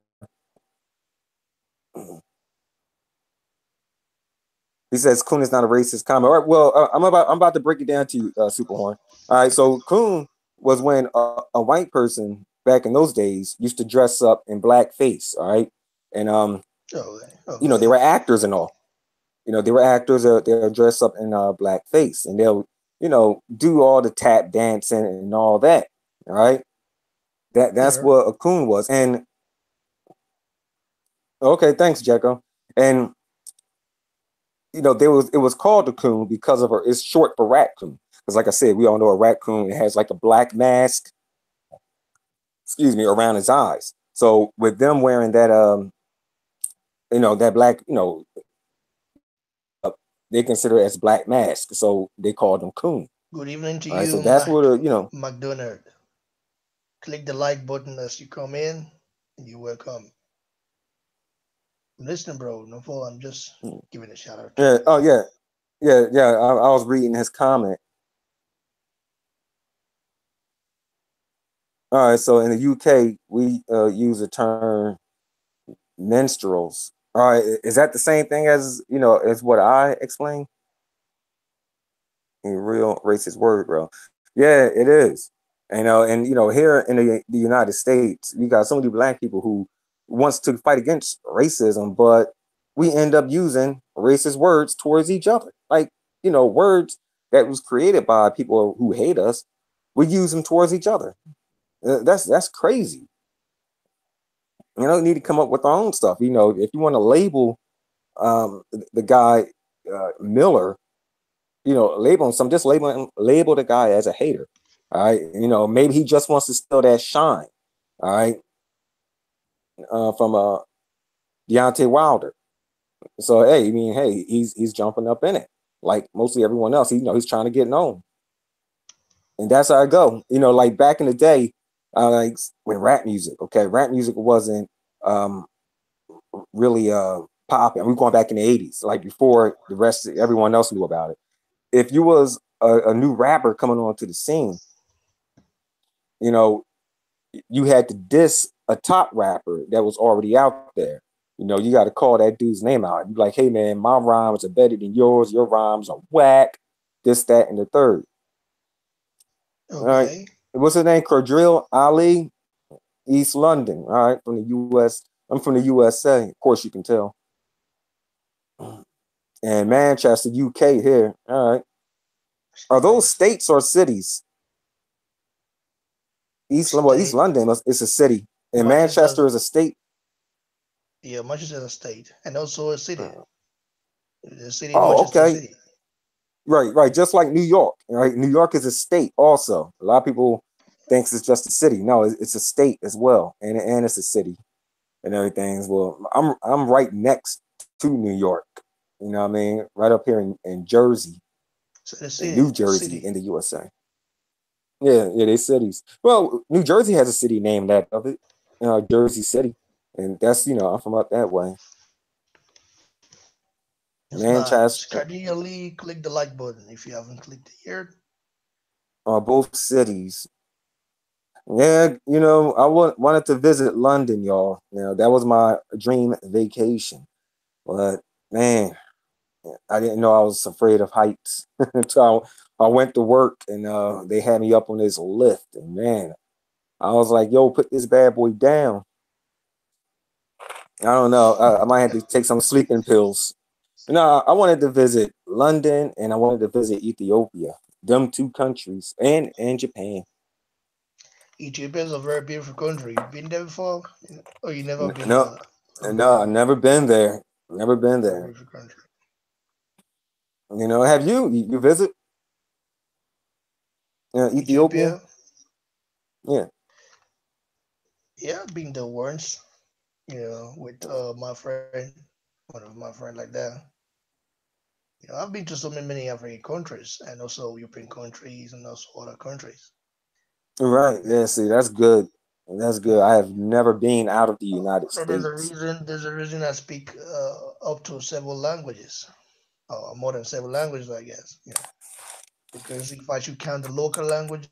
He says coon is not a racist comment. All right, well, I'm about to break it down to you, Superhorn. All right, so coon was when a white person back in those days used to dress up in blackface. All right, and Okay, they okay. were actors and all. They were actors. They'll dress up in blackface, and they'll do all the tap dancing and all that. All right, that's Yeah. what a coon was. And okay, thanks, Jacko. And there was it was called a coon because of her. It's short for raccoon. Because, like I said, we all know a raccoon. It has like a black mask, excuse me, around his eyes. So with them wearing that, that black, they consider it as black mask. So they called them coon. Good evening to All right. So you, that's what McDonald. Click the like button as you come in, and you're welcome. Listen, bro, no fault. I'm just giving a shout out to Yeah. you. Oh yeah. Yeah. I was reading his comment. All right. So in the UK, we use the term minstrels. All right. Is that the same thing as as what I explained? A real racist word, bro. Yeah, it is. And here in the United States, you got so many black people who wants to fight against racism, but we end up using racist words towards each other. Like, words that was created by people who hate us, we use them towards each other. That's crazy. Need to come up with our own stuff. If you want to label the guy Miller, label him some, just label the guy as a hater. All right. Maybe he just wants to steal that shine. All right. From Deontay Wilder. So hey, I mean, hey, he's jumping up in it. Like mostly everyone else. He's trying to get known. And that's how I go. Like back in the day, like when rap music, okay, rap music wasn't um really popping. We're going back in the 80s, like before the rest of everyone else knew about it. If you was a new rapper coming onto the scene, you know, you had to diss a top rapper that was already out there. You got to call that dude's name out. You like, hey man, my rhymes are better than yours. Your rhymes are whack. This, that, and the third. All right. Okay. What's his name? Cordrill Ali, East London. All right, from the U.S. I'm from the USA. Of course, you can tell. And Manchester, UK. Here. All right. It's Are those nice. states or cities? East State. London is a city, and Manchester. Manchester is a state. Yeah, Manchester is a state, and also a city. The city, Oh, Manchester okay. City. Right, right. Just like New York, right? New York is a state also. A lot of people thinks it's just a city. No, it's a state as well, and it's a city and everything as well. I'm right next to New York. You know what I mean? Right up here in Jersey, So the in city, New a Jersey, in city. the USA. Yeah, yeah, they cities. Well, New Jersey has a city named after it, Jersey City, and that's I'm from up that way, It's nice. Manchester, Cardially click the like button if you haven't clicked it yet. both cities. Yeah, wanted to visit London, y'all. That was my dream vacation, but man, I didn't know I was afraid of heights until I went to work and they had me up on this lift, and man, I was like, "Yo, put this bad boy down." I don't know. I might have to take some sleeping pills. No, I wanted to visit London and I wanted to visit Ethiopia. Them two countries and Japan. Ethiopia is a very beautiful country. You've been there before? Or you never been No, a no, very, I've never been there. Never been very there. beautiful country? Have you visit Ethiopia? Ethiopia, Yeah. yeah, I've been there once, with my friend, one of my friend like that. I've been to so many African countries and also European countries and also other countries. Right. Yeah. Yeah. See, that's good. That's good. I have never been out of the United So there's a States. reason. There's a reason I speak up to several languages, more than several languages, I guess. Because if I should count the local languages,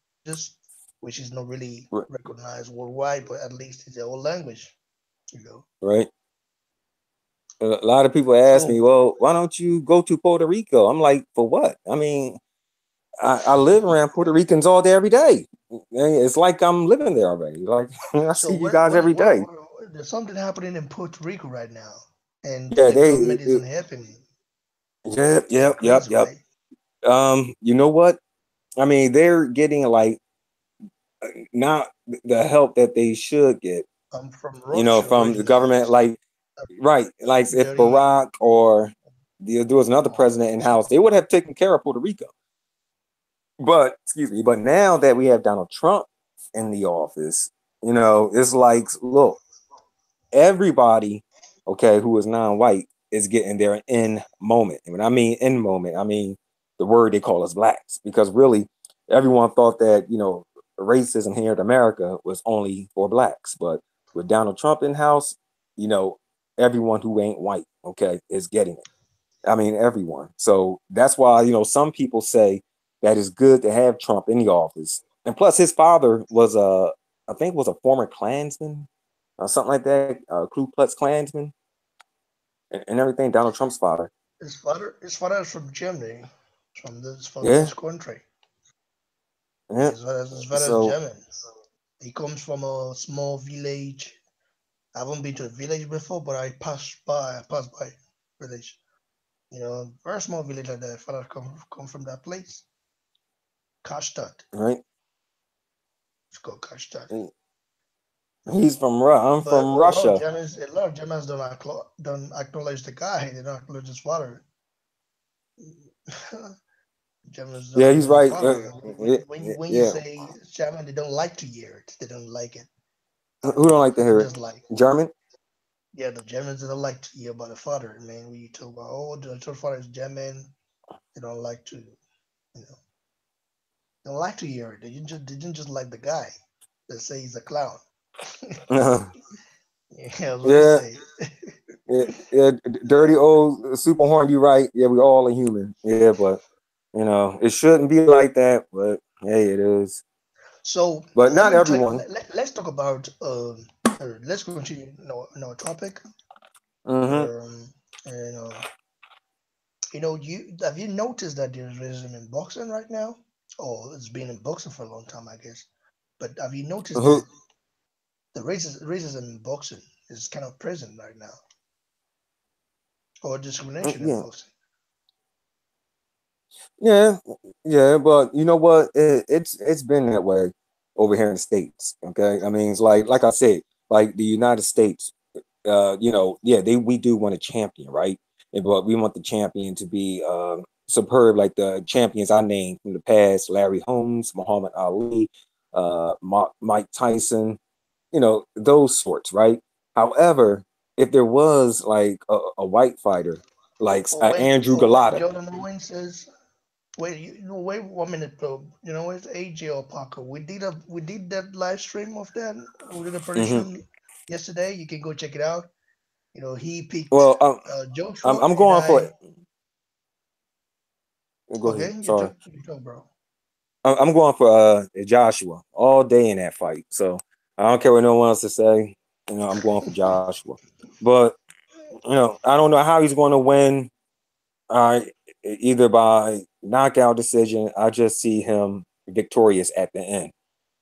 which is not really R- recognized worldwide, but at least it's their own language. You know. Right. A lot of people ask me, So well, why don't you go to Puerto Rico? I'm like, for what? I mean, I live around Puerto Ricans all day, every day. It's like I'm living there already. Like I so see you guys every what day. there's something happening in Puerto Rico right now, and Yeah, the government isn't helping. yep, It's kind yep, of yep, crazy, yep. right? You know what? I mean, they're getting like not the help that they should get, I'm from Russia from the originally. government. Like, right, like if Dirty. Barack or there was another president in house, they would have taken care of Puerto Rico. But excuse me, but now that we have Donald Trump in the office, it's like, look, everybody, okay, who is non-white is getting their in moment. And when I mean in moment, I mean the word they call us blacks, because really everyone thought that racism here in America was only for blacks, but with Donald Trump in house, you know, everyone who ain't white, okay, is getting it. I mean, everyone. So that's why some people say that it's good to have Trump in the office, and plus his father was I think was a former Klansman or something like that, Ku Klux Klansman, and everything. Donald Trump's father. His father is from Germany, from Yeah, this country. yeah. His father is So German. He comes from a small village. I haven't been to a village before, but I passed by village. Very small village like that. Father come from that place. Kashtat. right, It's called Kashtat. and he's from I'm But from a lot of Russia. Germans, a lot of Germans don't acknowledge the guy. They don't acknowledge his father. Germans don't Yeah, he's acknowledge his right. father. Yeah, When you yeah. say German, they don't like to hear it. They don't like it at Who don't all. like to They don't hear it? just like. German. Yeah, the Germans don't like to hear about the father. Man, when you talk about the father is German, they don't like to. They don't like to hear it. They didn't just like the guy. They say he's a clown. Yeah, that's what they Yeah, say. yeah, yeah. Dirty old super horn. You right. Yeah, we all are human. Yeah, but it shouldn't be like that. But hey, it is. So But let not me tell you. everyone. Let's talk about. Let's continue in our topic. Mm-hmm. Um, and you have you noticed that there's racism in boxing right now? Oh, it's been in boxing for a long time, I guess. But have you noticed Who? that the racism in boxing is kind of present right now, or discrimination in Yeah, boxing? yeah, yeah. But you know what? It's been that way over here in the states. Okay, I mean, it's like I said, like the United States. Yeah, we do want a champion, right? But we want the champion to be superb, like the champions I named from the past: Larry Holmes, Muhammad Ali, Mike Tyson. Those sorts, right? However, if there was like a white fighter, like Andrew When Galata. Jordan Owens says, wait, wait 1 minute, bro. It's AJ or Parker. We did that live stream of that. We did a Hmm. prediction yesterday. You can go check it out. He picked Well, Joshua, I'm and going for it. I. Go ahead. Okay, Sorry. you talk, bro. I'm going for Joshua all day in that fight. So I don't care what no one else to say. I'm going for Joshua. But I don't know how he's going to win. Uh, Either by knockout decision. I just see him victorious at the end.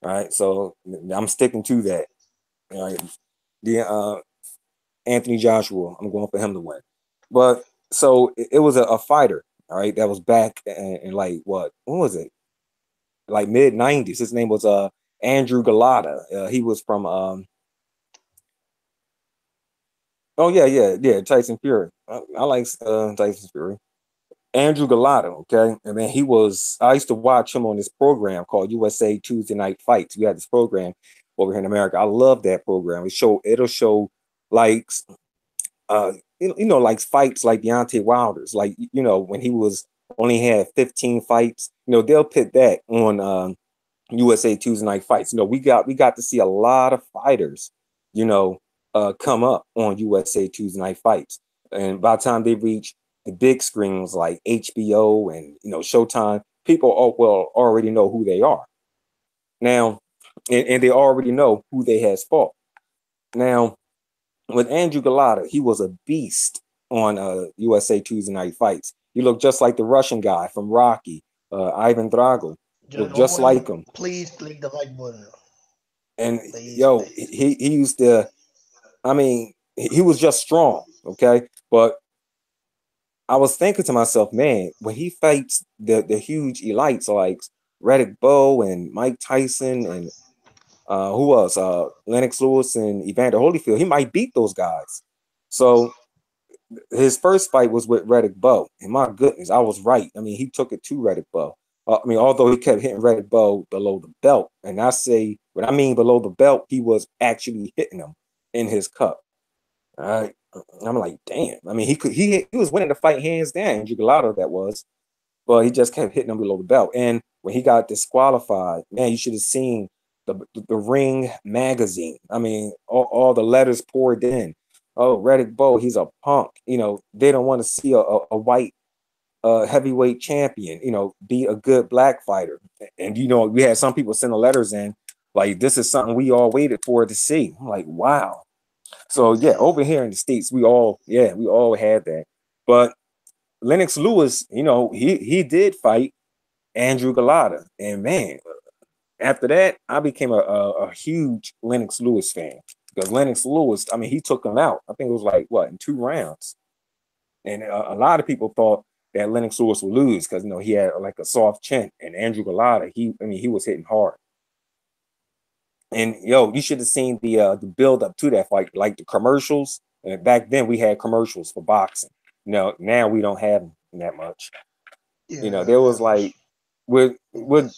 All right. So I'm sticking to that. All right. The Anthony Joshua. I'm going for him to win. But so it was a fighter. All right. That was back in like what was it? Like mid 90s. His name was Andrew Galata. He was from oh yeah, Tyson Fury. I like Tyson Fury. Andrew Galata, okay? And man, I used to watch him on this program called USA Tuesday Night Fights. We had this program over here in America. I love that program. It'll show like like fights like Deontay Wilder's, like when he was only had 15 fights. They'll put that on USA Tuesday Night Fights. We got to see a lot of fighters, you know, come up on USA Tuesday Night Fights, and by the time they reach the big screens like HBO and Showtime, people already know who they are now, and they already know who they has fought. Now, with Andrew Galata, he was a beast on USA Tuesday Night Fights. He looked just like the Russian guy from Rocky, Ivan Drago. Looked just Gentlemen, like him. please click the like button. And Please, yo, please. he used to. I mean, he was just strong, okay. But I was thinking to myself, man, when he fights the huge elites like Riddick Bowe and Mike Tyson and who else, Lennox Lewis and Evander Holyfield, he might beat those guys. So his first fight was with Riddick Bowe, and my goodness, I was right. I mean, he took it to Riddick Bowe. I mean, although he kept hitting Riddick Bowe below the belt, and I say what I mean below the belt, he was actually hitting him in his cup. All right, I'm like, damn. I mean, he was winning the fight hands down. Andrew Gallardo that was, but he just kept hitting him below the belt. And when he got disqualified, man, you should have seen the Ring magazine. I mean, all the letters poured in. Oh, Riddick Bowe, he's a punk. They don't want to see a white heavyweight champion, be a good black fighter. And we had some people send the letters in, like this is something we all waited for to see. I'm like, wow. So yeah, over here in the States, we all had that. But Lennox Lewis, he did fight Andrew Galata. And man, after that, I became a huge Lennox Lewis fan because Lennox Lewis, I mean, he took him out. I think it was like what in 2 rounds, and a lot of people thought that Lennox Lewis would lose because he had like a soft chin, and Andrew Galata, he was hitting hard. And yo, you should have seen the build up to that fight, like the commercials. And back then we had commercials for boxing. Now we don't have them that much. Yeah, There not was that much. like with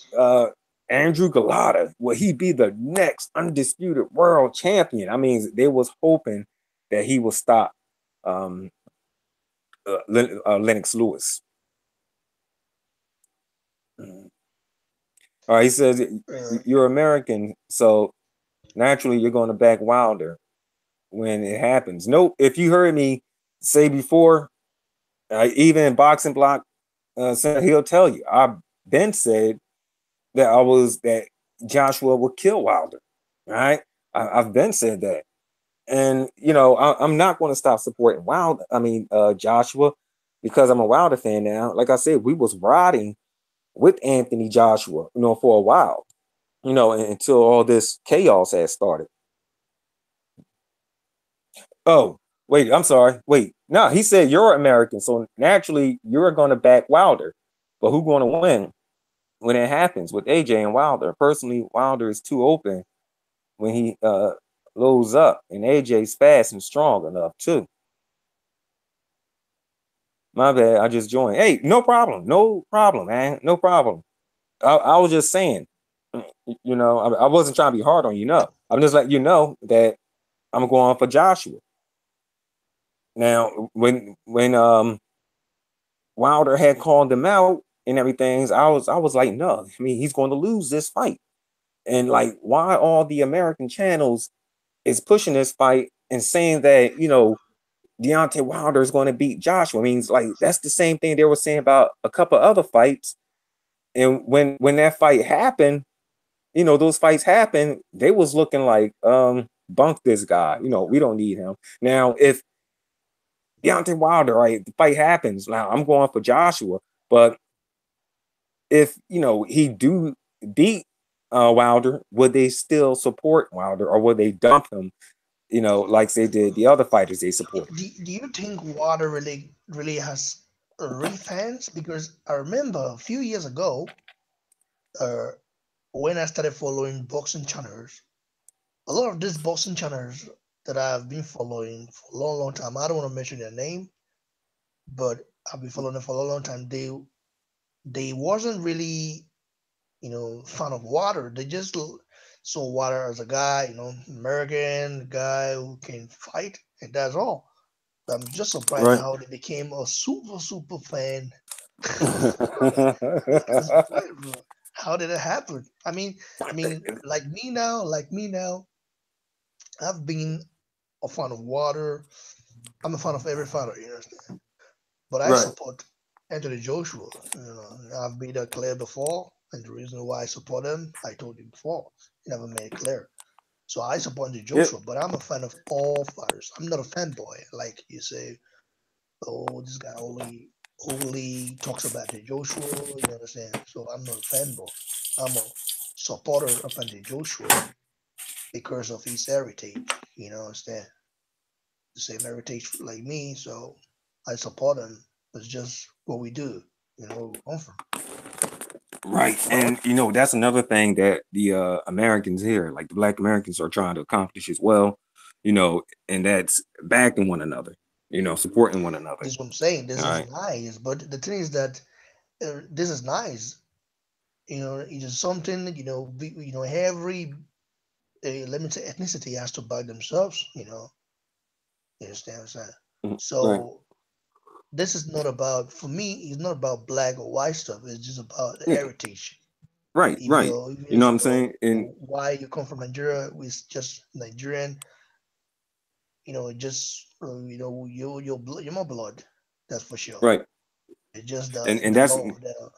Andrew Galata, will he be the next undisputed world champion? I mean, they was hoping that he would stop um, Lennox Lewis. All right, he says Uh, you're American, so naturally you're going to back Wilder when it happens. Nope. If you heard me say before, even in boxing block, he'll tell you. I've been said that Joshua would kill Wilder. Right? I've been said that, and I'm not going to stop supporting Wilder. I mean Joshua, because I'm a Wilder fan now. Like I said, we was riding with Anthony Joshua, for a while, until all this chaos had started. Oh, wait, I'm sorry. Wait, no, he said you're American, so naturally you're going to back Wilder. But who's going to win when it happens with AJ and Wilder? Personally, Wilder is too open when he loads up, and AJ's fast and strong enough too. My bad. I just joined. Hey, no problem. No problem, man. No problem. I was just saying, I wasn't trying to be hard on you. No, I'm just letting you know that I'm going for Joshua. Now, when Wilder had called him out and everything, I was like, no, I mean he's going to lose this fight. And like, why all the American channels is pushing this fight and saying that Deontay Wilder is going to beat Joshua? I mean, it's like that's the same thing they were saying about a couple other fights. And when that fight happened, those fights happened, they was looking like bunk this guy. We don't need him. Now, if Deontay Wilder, right, the fight happens, now I'm going for Joshua. But if he do beat Wilder, would they still support Wilder or would they dump him? Like they did the other fighters they supported. Do you think water really has really fans? Because I remember a few years ago, uh, when I started following boxing channels, a lot of these boxing channels that I've been following for a long, long time. I don't want to mention their name, but I've been following them for a long time. They wasn't really fan of water. They just saw water as a guy, American guy who can fight, and that's all. I'm just surprised Right. how they became a super fan. I'm surprised, bro. How did it happen? Like me now, I've been a fan of water. I'm a fan of every fighter, you understand? But I Right. support Anthony Joshua. I've made that clear before, and the reason why I support him, I told you before. He never made it clear. So I support Anthony Yep. Joshua, but I'm a fan of all fighters. I'm not a fanboy, like you say. Oh, this guy only talks about the Joshua. You understand? So I'm not a fanboy. I'm a supporter of Anthony Joshua because of his heritage. You know, understand? The same heritage like me, so I support him. It's just what we do. Where we come from. Right. And that's another thing that the Americans here, like the Black Americans, are trying to accomplish as well. And that's backing one another. Supporting one another. This is what I'm saying. This All is right. nice, but the thing is that this is nice. It is something. Every let me say ethnicity has to back themselves. You understand what I'm saying? Mhm. Right. So this is not about for me. It's not about black or white stuff. It's just about the Yeah. heritage. Right. Right. Even You know if what I'm saying? And why you come from Nigeria is just Nigerian. Just you're my blood. That's for sure. right. It's just And the that's love that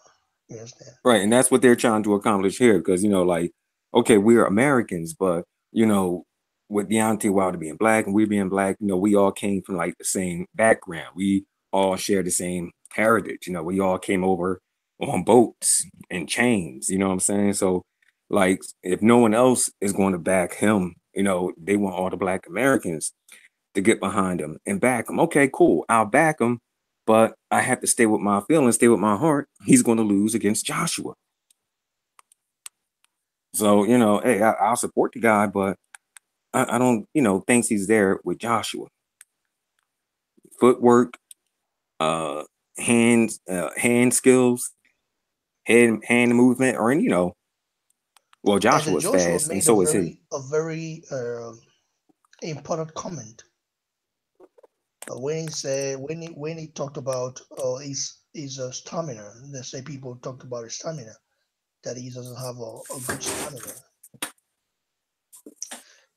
you understand. right. And that's what they're trying to accomplish here. Because, like, okay, we're Americans, but with Deontay Wilder being black and we being black, we all came from like the same background. We all share the same heritage. We all came over on boats and chains. You know what I'm saying? So, like, if no one else is going to back him, they want all the black Americans to get behind him and back him. Okay, cool. I'll back him, but I have to stay with my feelings, stay with my heart. He's going to lose against Joshua. So, hey, I'll support the guy, but I don't, thinks he's there with Joshua. Footwork, uh, hand skills, hand movement, or well, And then Joshua's Joshua fast, and made a so is he. very important comment when he said when he talked about his stamina. Let's say people talked about his stamina that he doesn't have a good stamina.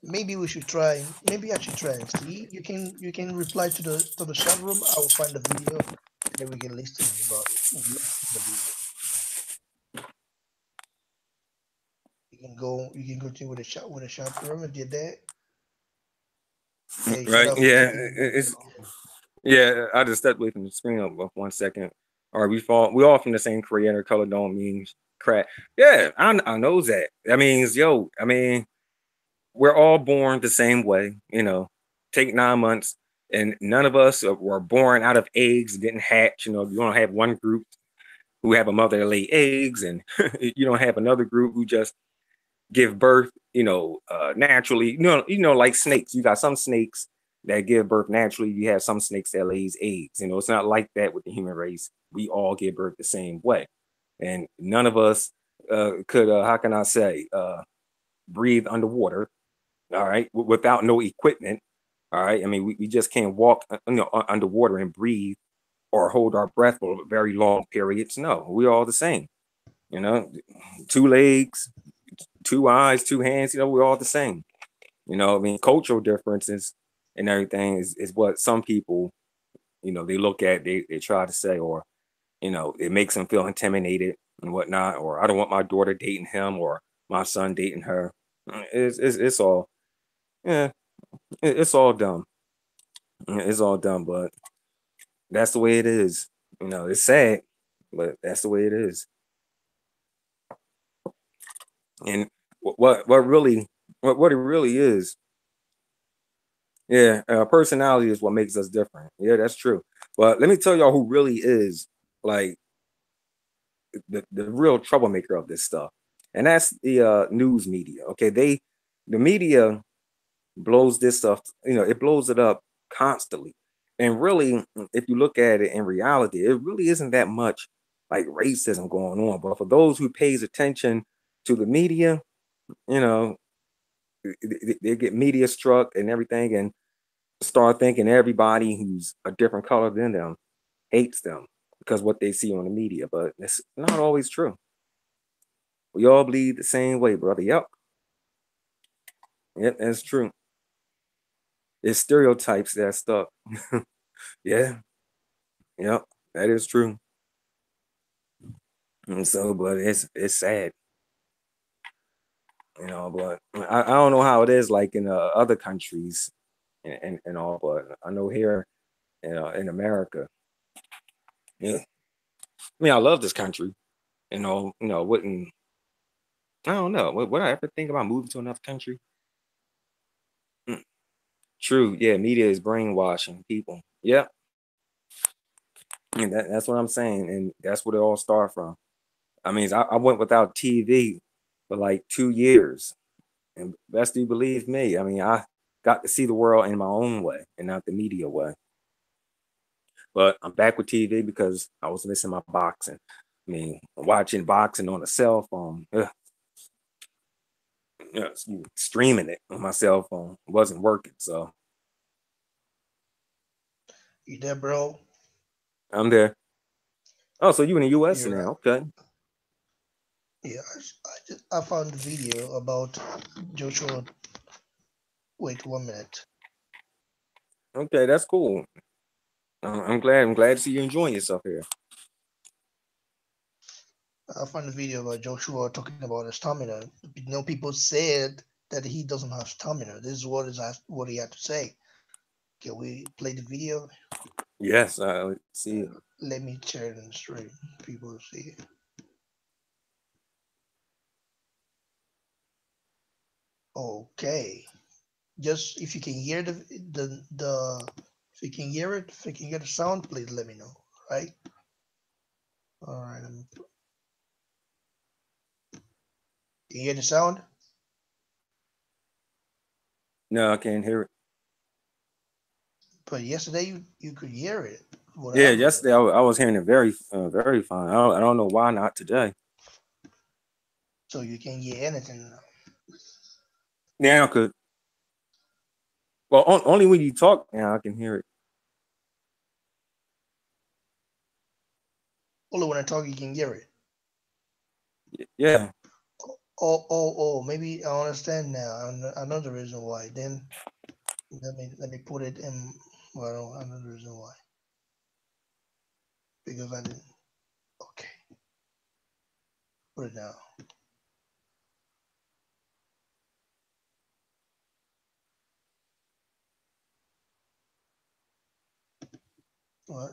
Maybe we should try. Maybe I should try and see. You can reply to the chat room. I will find the video and then we can listen about it. Listen to the video. You can continue with the chat room if you're there. Hey, shout Right? out for Yeah, keeping it's yeah. I just stepped away from the screen up for 1 second. All right, we all from the same creator. Color don't mean crap. Yeah, I know that. That means yo. I mean, we're all born the same way. Take 9 months, and none of us were born out of eggs, didn't hatch. You don't have one group who have a mother that lay eggs, and you don't have another group who just give birth. Naturally. Like snakes. You got some snakes. that give birth naturally. You have some snakes that lays eggs. You know, it's not like that with the human race. We all give birth the same way, and none of us could, how can I say, breathe underwater. All right, without no equipment. All right, I mean, we just can't walk, underwater and breathe or hold our breath for very long periods. No, we're all the same. You know, two legs, two eyes, two hands. You know, we're all the same. You know, I mean, cultural differences and everything is what some people, they look at, they try to say, or, it makes them feel intimidated and whatnot, or I don't want my daughter dating him or my son dating her. It's all, yeah, it's all dumb. It's all dumb, but that's the way it is. It's sad, but that's the way it is. And what it really is, yeah, personality is what makes us different. Yeah, that's true. But let me tell y'all who really is like the real troublemaker of this stuff, and that's the news media. Okay, the media blows this stuff. It blows it up constantly. And really, if you look at it in reality, it really isn't that much like racism going on. But for those who pays attention to the media, you know, they get media struck and everything, and start thinking everybody who's a different color than them hates them because what they see on the media. But it's not always true. We all bleed the same way, brother. Yep, that's true. It's stereotypes that stuck. Yeah, yep, that is true. And so, but it's sad, But I don't know how it is like in other countries and all, but I know here, in America, yeah. I mean, I love this country. Wouldn't I don't know. Would I ever think about moving to another country? Mm, true. Yeah, media is brainwashing people. Yep. And that's what I'm saying, and that's what it all started from. I mean, I went without TV for like 2 years, and best you believe me, I mean, I got to see the world in my own way and not the media way. But I'm back with TV because I was missing my boxing. I mean, watching boxing on a cell phone, streaming it on my cell phone wasn't working. So You there, bro? I'm there. Oh, so you in the U.S. You're now? Okay. yeah. I found the video about Joshua. Wait 1 minute. Okay, that's cool. I'm glad. I'm glad to see you enjoying yourself here. I found a video about Joshua talking about his stamina. People said that he doesn't have stamina. This is what he had to say. Can we play the video? Yes, I see it. Let me share it in the stream. People see it. Okay. Just if you can hear the if you can hear it, if you can get the sound, please let me know. Right? All right. You hear the sound? No, I can't hear it. But yesterday you could hear it. What Yeah, happened? yesterday I was hearing it very fine. I don't know why not today. So you can hear anything now. Now I could. Well, only when you talk now I can hear it. Only when I talk you can hear it. Yeah. Oh. Maybe I understand now. Another reason why. Then let me put it in. Well, another reason why. Because I didn't. Okay. Put it now. What?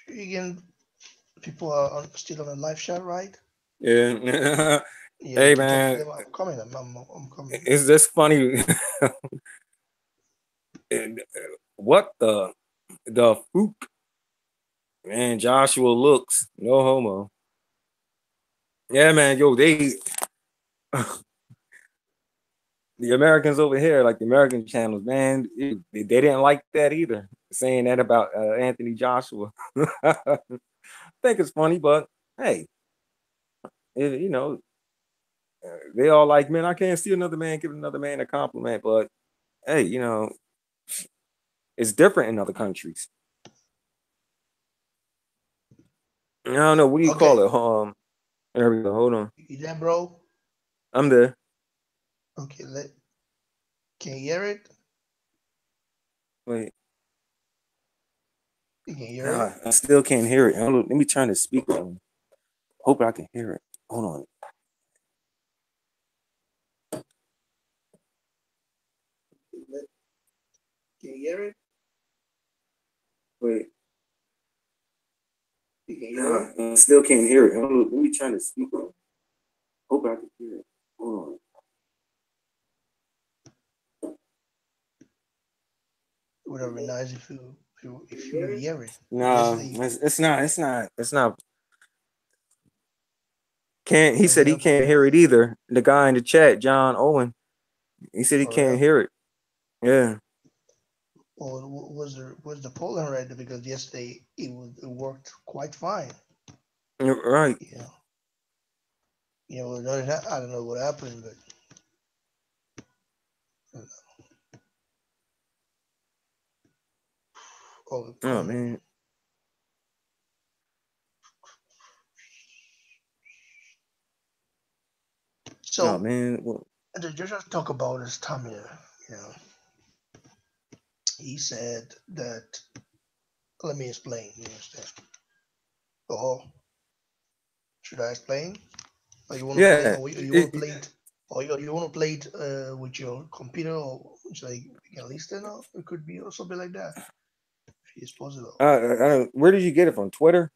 Again, people are still on the live chat, right? Yeah. Yeah, you Hey can talk to man, them. I'm coming. I'm coming. it's just funny. What the fuck? Man, Joshua looks no homo. Yeah, man, yo, they the Americans over here, like the American channels, man, they didn't like that either. Saying that about Anthony Joshua. I think it's funny, but hey, you know, they all like, man, I can't see another man give another man a compliment, but hey, you know, it's different in other countries. I don't know. What do you call Okay, it? There we go. Hold on. you there, bro? I'm there. Okay, can you hear it? Wait. You can hear it. Nah, I still can't hear it. Hold on, let me turn the speaker on. Hope I can hear it. Hold on. Can you hear it? Wait. You can hear it. Nah, I still can't hear it. Hold on, let me turn the speaker on. Hope I can hear it. Hold on. It would have been nice if you hear it. But Nah, yesterday it's not. It's not. Can't. He was said he not can't hear it either. The guy in the chat, John Owen, he said he for can't real. hear it. Yeah. Or was the Poland right? Because yesterday it worked quite fine. You're right. You know, I don't know what happened, but you know, oh Oh come. man. Oh So man. Well, to just talk about his stamina, you know, he said that. Let me explain. You understand? Oh, should I explain? Or you want to play? yeah. Or you want to play it? Or you want to play it with your computer, or so you can listen? Or it could be or something like that. If it's possible. Where did you get it from? Twitter?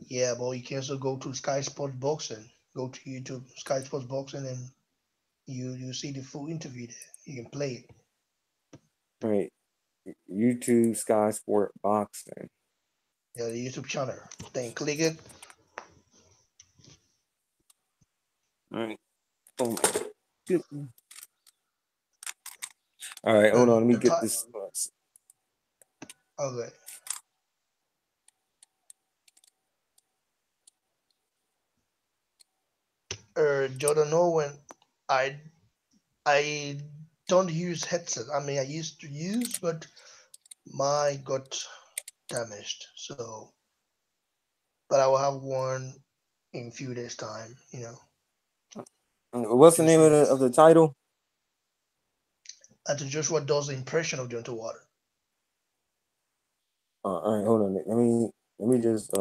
Yeah, but you can also go to Sky Sports Boxing. Go to YouTube, Sky Sports Boxing, and you see the full interview there. You can play it. Right. YouTube Sky Sport Boxing. Yeah, the YouTube channel. Then click it. All right. Oh, shit. All right, hold on. And Let me the get time. this. Okay. Jordan Owen. I I don't use headset. I mean, I used to use, but my got damaged. So, but I will have one in a few days' time. What's the To name see. of the title? And to Joshua does the impression of Deontay Water. All right, hold on. Let me just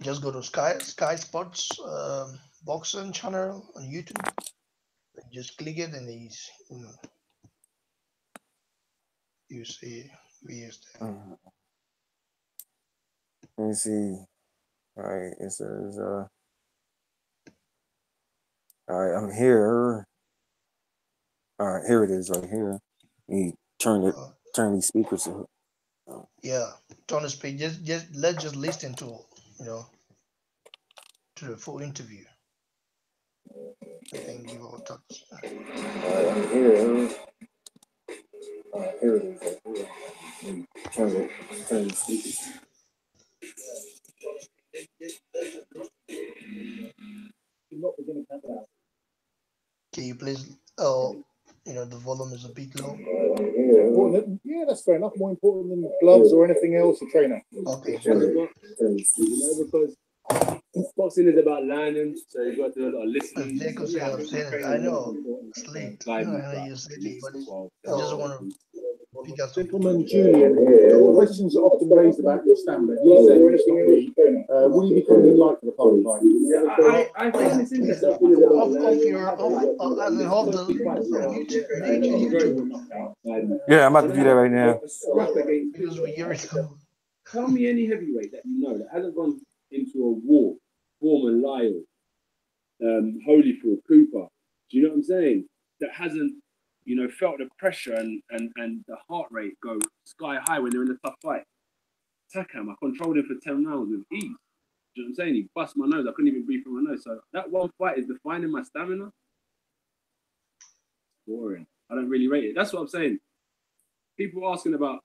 Just go to Sky Sports boxing channel on YouTube. And just click it, and you see videos there. let me see. All right, it says all right, I'm here. All right, here it is right here. Let me Uh, turn these speakers up. yeah, turn the speed. Just let's just listen to you know to the full interview, and then give our thoughts. All right, I'm here. All right, here it is right here. Let me turn these speakers. Can you please? The volume is a bit low. Yeah, that's fair enough. More important than gloves or anything else, a trainer. Okay, good. Because boxing is about learning, so you've got to do a lot of As listening. Jacob So said, yeah, I'm saying it. I training is know important. it's late. I Guidance, know but you said at it, least but 12 I just want to pick up some Gentleman points. Julian, questions are often raised about your stamina. You said will you be coming in light for the public line? I find this Please, interesting. as in off the YouTube, the YouTube, Yeah, I'm about to do that right now. because we hear it. Tell me any heavyweight that you know that hasn't gone into a war. Foreman, Lyle, Holyfield, Cooper. Do you know what I'm saying? That hasn't felt the pressure and the heart rate go sky high when they're in a tough fight. Takam, I controlled him for 10 rounds with ease. Do you know what I'm saying? He bust my nose. I couldn't even breathe through my nose. So that one fight is defining my stamina. Boring. I don't really rate it. That's what I'm saying. People asking about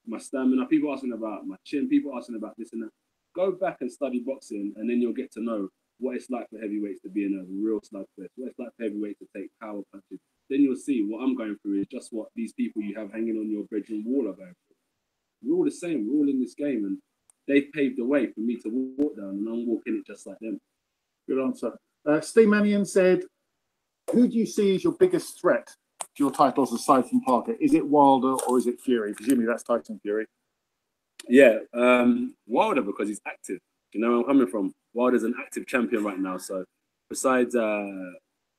my stamina, people asking about my chin, people asking about this and that. Go back and study boxing, and then you'll get to know what it's like for heavyweights to be in a real slugfest, what it's like for heavyweights to take power punches. Then you'll see what I'm going through is just what these people you have hanging on your bedroom wall are going through. We're all the same. We're all in this game, and they've paved the way for me to walk down, and I'm walking it just like them. Good answer. Steve Mannion said, who do you see as your biggest threat to your titles aside from Parker? Is it Wilder or is it Fury? Presumably that's Tyson Fury. Yeah, Wilder, because he's active. You know where I'm coming from? Wilder's an active champion right now. So besides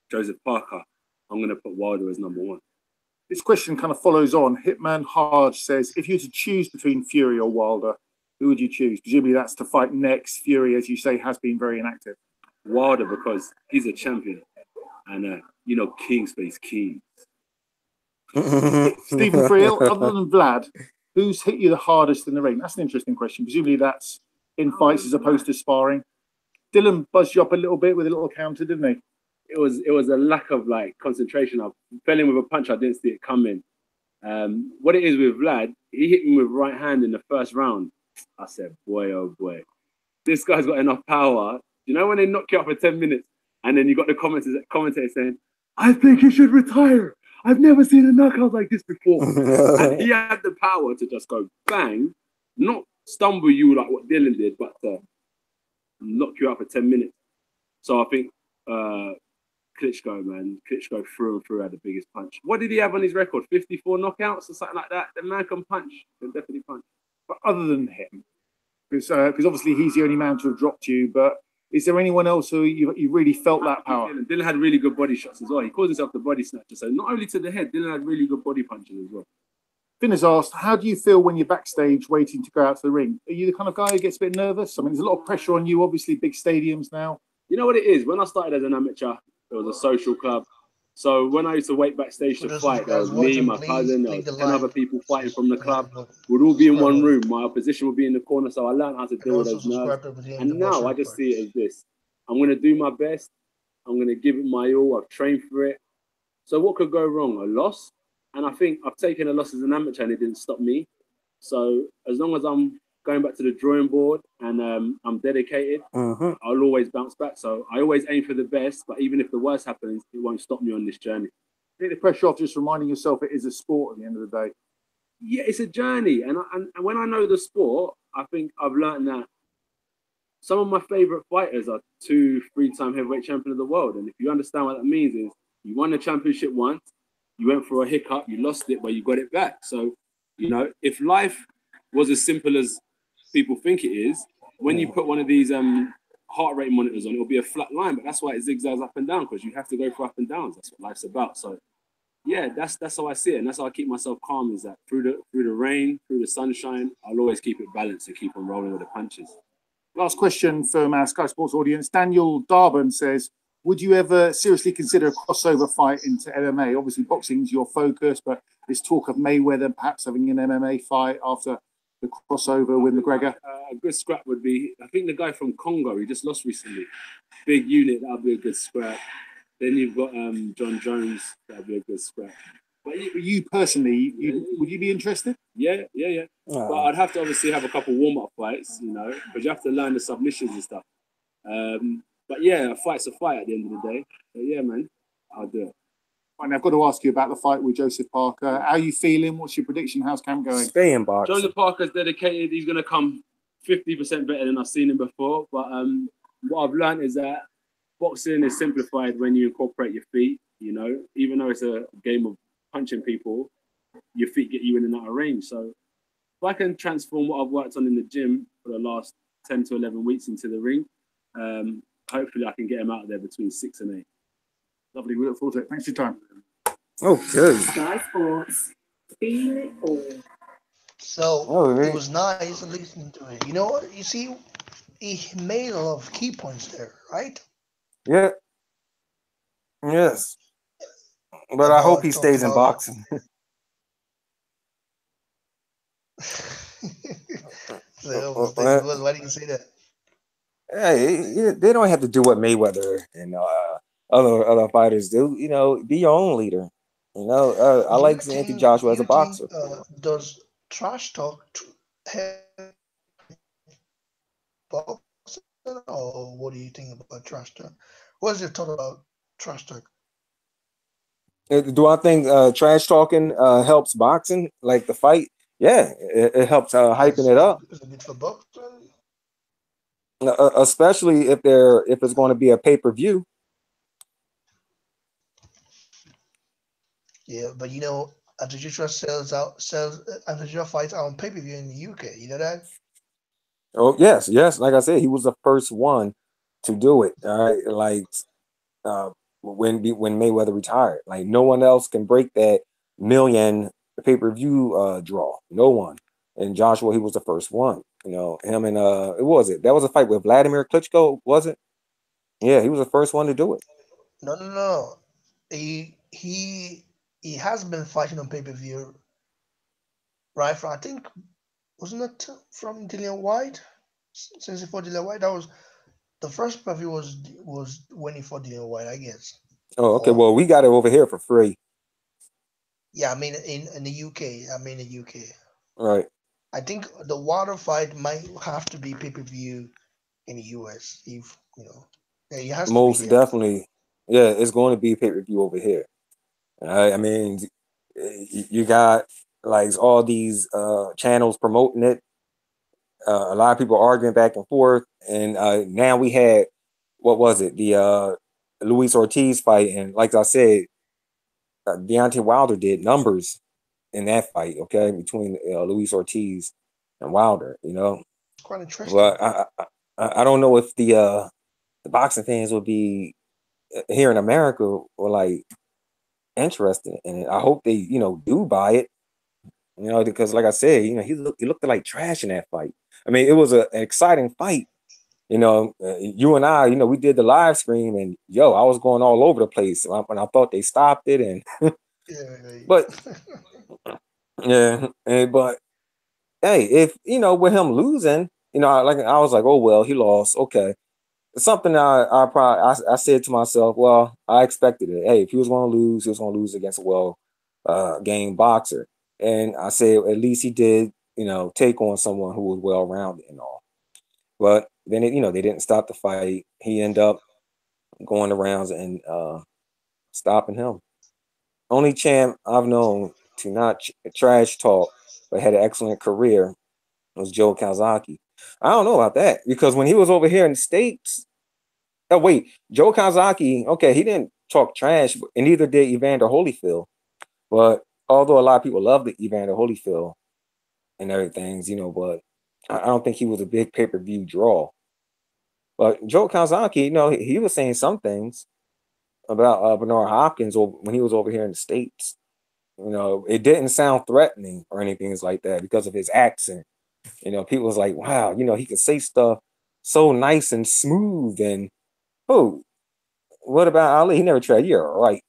Joseph Parker, I'm going to put Wilder as number one. This question kind of follows on. Hitman Hard says, if you were to choose between Fury or Wilder, who would you choose? Presumably that's to fight next. Fury, as you say, has been very inactive. Wilder, because he's a champion. And, king space kings. Stephen Friel, other than Vlad, who's hit you the hardest in the ring? That's an interesting question. Presumably that's in fights as opposed to sparring. Dylan buzzed you up a little bit with a little counter, didn't he? It was a lack of concentration. I fell in with a punch. I didn't see it coming. What it is with Vlad, he hit me with right hand in the first round. I said, boy, oh boy, this guy's got enough power. You know when they knock you out for 10 minutes and then you got the commentator saying, I think he should retire. I've never seen a knockout like this before. And he had the power to just go bang, not stumble you like what Dylan did, but knock you out for 10 minutes. So I think Klitschko through and through had the biggest punch. What did he have on his record? 54 knockouts or something like that? The man can punch. Can definitely punch. But other than him, because obviously he's the only man to have dropped you, but is there anyone else who you really felt that power? Dylan had really good body shots as well. He calls himself the body snatcher. So not only to the head, Dylan had really good body punches as well. Finn has asked, how do you feel when you're backstage waiting to go out to the ring? Are you the kind of guy who gets a bit nervous? I mean, there's a lot of pressure on you, obviously, big stadiums now. You know what it is? When I started as an amateur, it was a social club. So when I used to wait backstage to fight, there was me, my cousin, there was 10 other people fighting from the club. We'd all be in one room. My opposition would be in the corner. So I learned how to deal with those nerves. And now I just see it as this. I'm going to do my best. I'm going to give it my all. I've trained for it. So what could go wrong? A loss? And I think I've taken a loss as an amateur and it didn't stop me. So as long as I'm going back to the drawing board and I'm dedicated, I'll always bounce back. So I always aim for the best, but even if the worst happens, it won't stop me on this journey. Take the pressure off just reminding yourself it is a sport at the end of the day. Yeah, it's a journey. And when I know the sport, I think I've learned that some of my favorite fighters are 2 3-time heavyweight champion of the world. And if you understand what that means is you won the championship once, you went for a hiccup, you lost it, but you got it back. So, if life was as simple as people think it is, when you put one of these heart rate monitors on, it'll be a flat line, but that's why it zigzags up and down, because you have to go for up and downs. That's what life's about. So yeah, that's how I see it, and that's how I keep myself calm, is that through the rain, through the sunshine, I'll always keep it balanced and keep on rolling with the punches. Last question from our Sky Sports audience. Daniel Darban says, would you ever seriously consider a crossover fight into MMA? Obviously boxing's your focus, but there's talk of Mayweather perhaps having an MMA fight after the crossover with McGregor. A good scrap would be, I think the guy from Congo, he just lost recently. Big unit, that'd be a good scrap. Then you've got John Jones, that'd be a good scrap. But you personally, would you be interested? Yeah. But I'd have to obviously have a couple warm-up fights, because you have to learn the submissions and stuff. But yeah, a fight's a fight at the end of the day. So yeah, man, I'll do it. Right, now I've got to ask you about the fight with Joseph Parker. How are you feeling? What's your prediction? How's camp going? Stay in box. Joseph Parker's dedicated. He's going to come 50% better than I've seen him before. But what I've learned is that boxing is simplified when you incorporate your feet. Even though it's a game of punching people, your feet get you in and out of range. So if I can transform what I've worked on in the gym for the last 10 to 11 weeks into the ring, hopefully I can get him out there between 6 and 8. Lovely. We look forward to it. Thanks for your time. Okay. Sky Sports. Feel it all. So it was nice listening to it. You know what? You see, he made a lot of key points there, right? Yeah. Yes. But I hope he talking stays in about. boxing. So, stays well. Why do you say that? Hey, they don't have to do what Mayweather and other fighters do. Be your own leader. I like Anthony Do Joshua as a you think boxer. does trash talk help boxing, or what do you think about trash talk? What's your thought about trash talk? Do I think trash talking helps boxing, like the fight? Yeah, it helps hyping it up, Is it good for boxing? especially if it's going to be a pay-per-view. Yeah, but Adjudicator sells Adjudicator fights on pay per view in the UK. You know that? Oh yes, yes. Like I said, he was the first one to do it. All right, like uh, when Mayweather retired, like no one else can break that million pay-per-view draw. No one. And Joshua, he was the first one. Him and what was it? That was a fight with Vladimir Klitschko, was it? Yeah, he was the first one to do it. No, no, no. He has been fighting on pay per view, right? From I think wasn't it from Dillian White? Since he fought Dillian White, that was the first pay per view was when he fought Dillian White, I guess. Oh, okay. Or Well, we got it over here for free. yeah, I mean in the UK. I mean the UK. Right. I think the water fight might have to be pay per view in the US. If yeah, it has to be Most here. definitely. Yeah, it's going to be pay-per-view over here. I mean, you got like all these channels promoting it. A lot of people arguing back and forth, and now we had what was it? The Luis Ortiz fight, and like I said, Deontay Wilder did numbers in that fight. Okay, between Luis Ortiz and Wilder. It's quite interesting. But I don't know if the boxing fans would be here in America or like interested in it. I hope they do buy it. Because like I said, he looked like trash in that fight. I mean, it was an exciting fight. You and I, we did the live stream, and I was going all over the place when I thought they stopped it, and but Yeah. yeah, but hey, if with him losing, I was like, oh well, he lost. Okay, something I said to myself, well, I expected it. Hey, if he was going to lose, he was going to lose against a well game boxer, and I said at least he did, take on someone who was well rounded and all. But then they didn't stop the fight. He ended up going the rounds and stopping him. Only champ I've known to not trash talk, but had an excellent career was Joe Calzaghe. I don't know about that because when he was over here in the States. Oh wait, Joe Kazaki. Okay, he didn't talk trash, and neither did Evander Holyfield. But although a lot of people loved Evander Holyfield and everything, but I don't think he was a big pay-per-view draw. But Joe Kazaki, he was saying some things about Bernard Hopkins when he was over here in the States. It didn't sound threatening or anything like that because of his accent. People was like, wow, he could say stuff so nice and smooth and oh, what about Ali? He never tried. You're right.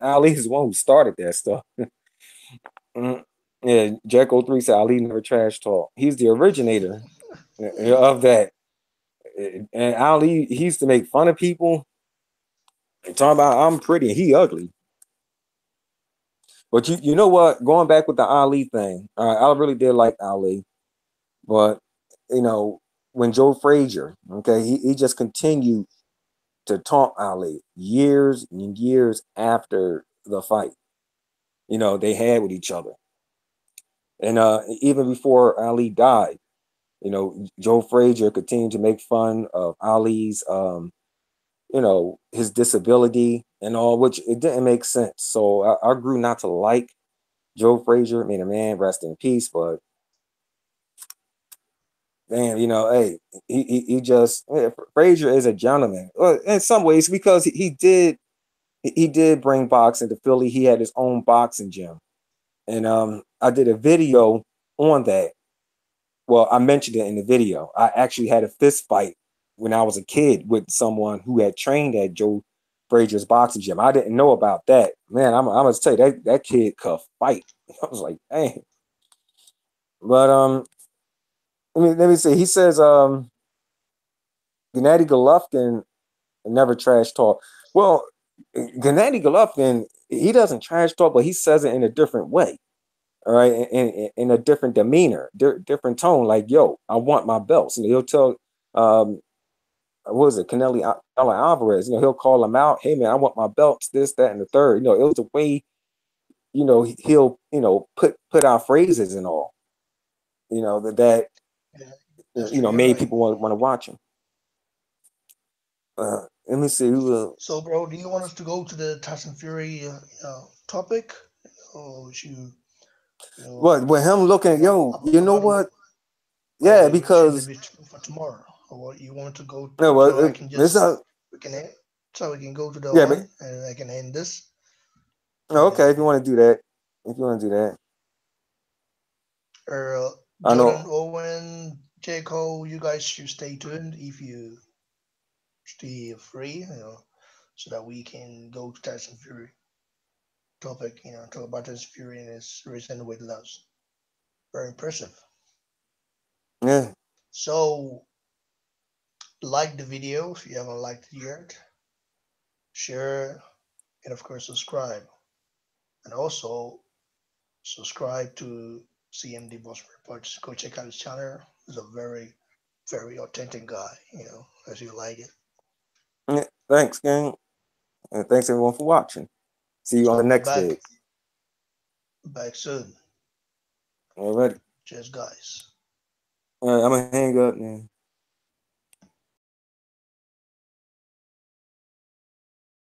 Ali's the one who started that stuff. Mm. Yeah, Jacko 3 said Ali never trash talk. He's the originator of that. And Ali, he used to make fun of people and talk about I'm pretty and he ugly. But you know what? Going back with the Ali thing, I really did like Ali. But, you know, when Joe Frazier, okay, he just continued to taunt Ali years and years after the fight, they had with each other. And even before Ali died, Joe Frazier continued to make fun of Ali's, his disability and all, which it didn't make sense. So I grew not to like Joe Frazier. I mean, a man, rest in peace. But man, hey, he just Frazier is a gentleman. Well, in some ways, because he did bring boxing to Philly. He had his own boxing gym, and I did a video on that. Well, I mentioned it in the video. I actually had a fist fight when I was a kid with someone who had trained at Joe Frazier's boxing gym. I didn't know about that. Man, I'm gonna tell you that kid could fight. I was like, dang. But let me see. He says Gennady Golovkin never trash talk. Well, Gennady Golovkin, he doesn't trash talk, but he says it in a different way. All right, in a different demeanor, different tone. Like, yo, I want my belts. And he'll tell what was it, Canelo Alvarez, he'll call him out, hey man, I want my belts, this, that, and the third. It was the way, he'll, put out phrases and all, that Yeah, that's true. You're made right. people want to watch him. Let me see who. So, bro, do you want us to go to the Tyson Fury topic, or should What with him looking, yo, you know about what? Yeah, or should it because be for tomorrow, or what you want to go yeah, well, so I can it's just not. we can end, so we can go to the Yeah, but one and I can end this. okay, if you want to do that, if you want to do that, I Jordan, know. Owen, J. Cole, you guys should stay tuned if you stay free, so that we can go to Tyson Fury topic, talk about Tyson Fury and his recent weight loss. Very impressive. Yeah, So, like the video if you haven't liked it yet, share, and of course, subscribe. And also, subscribe to CMD Boss Reports. Go check out his channel. He's a very, very authentic guy, as you like it. yeah. Thanks, gang, and thanks everyone for watching. See you on So the I'll be next back, vid. back soon. All right. Cheers, guys. All right, I'm gonna hang up, man.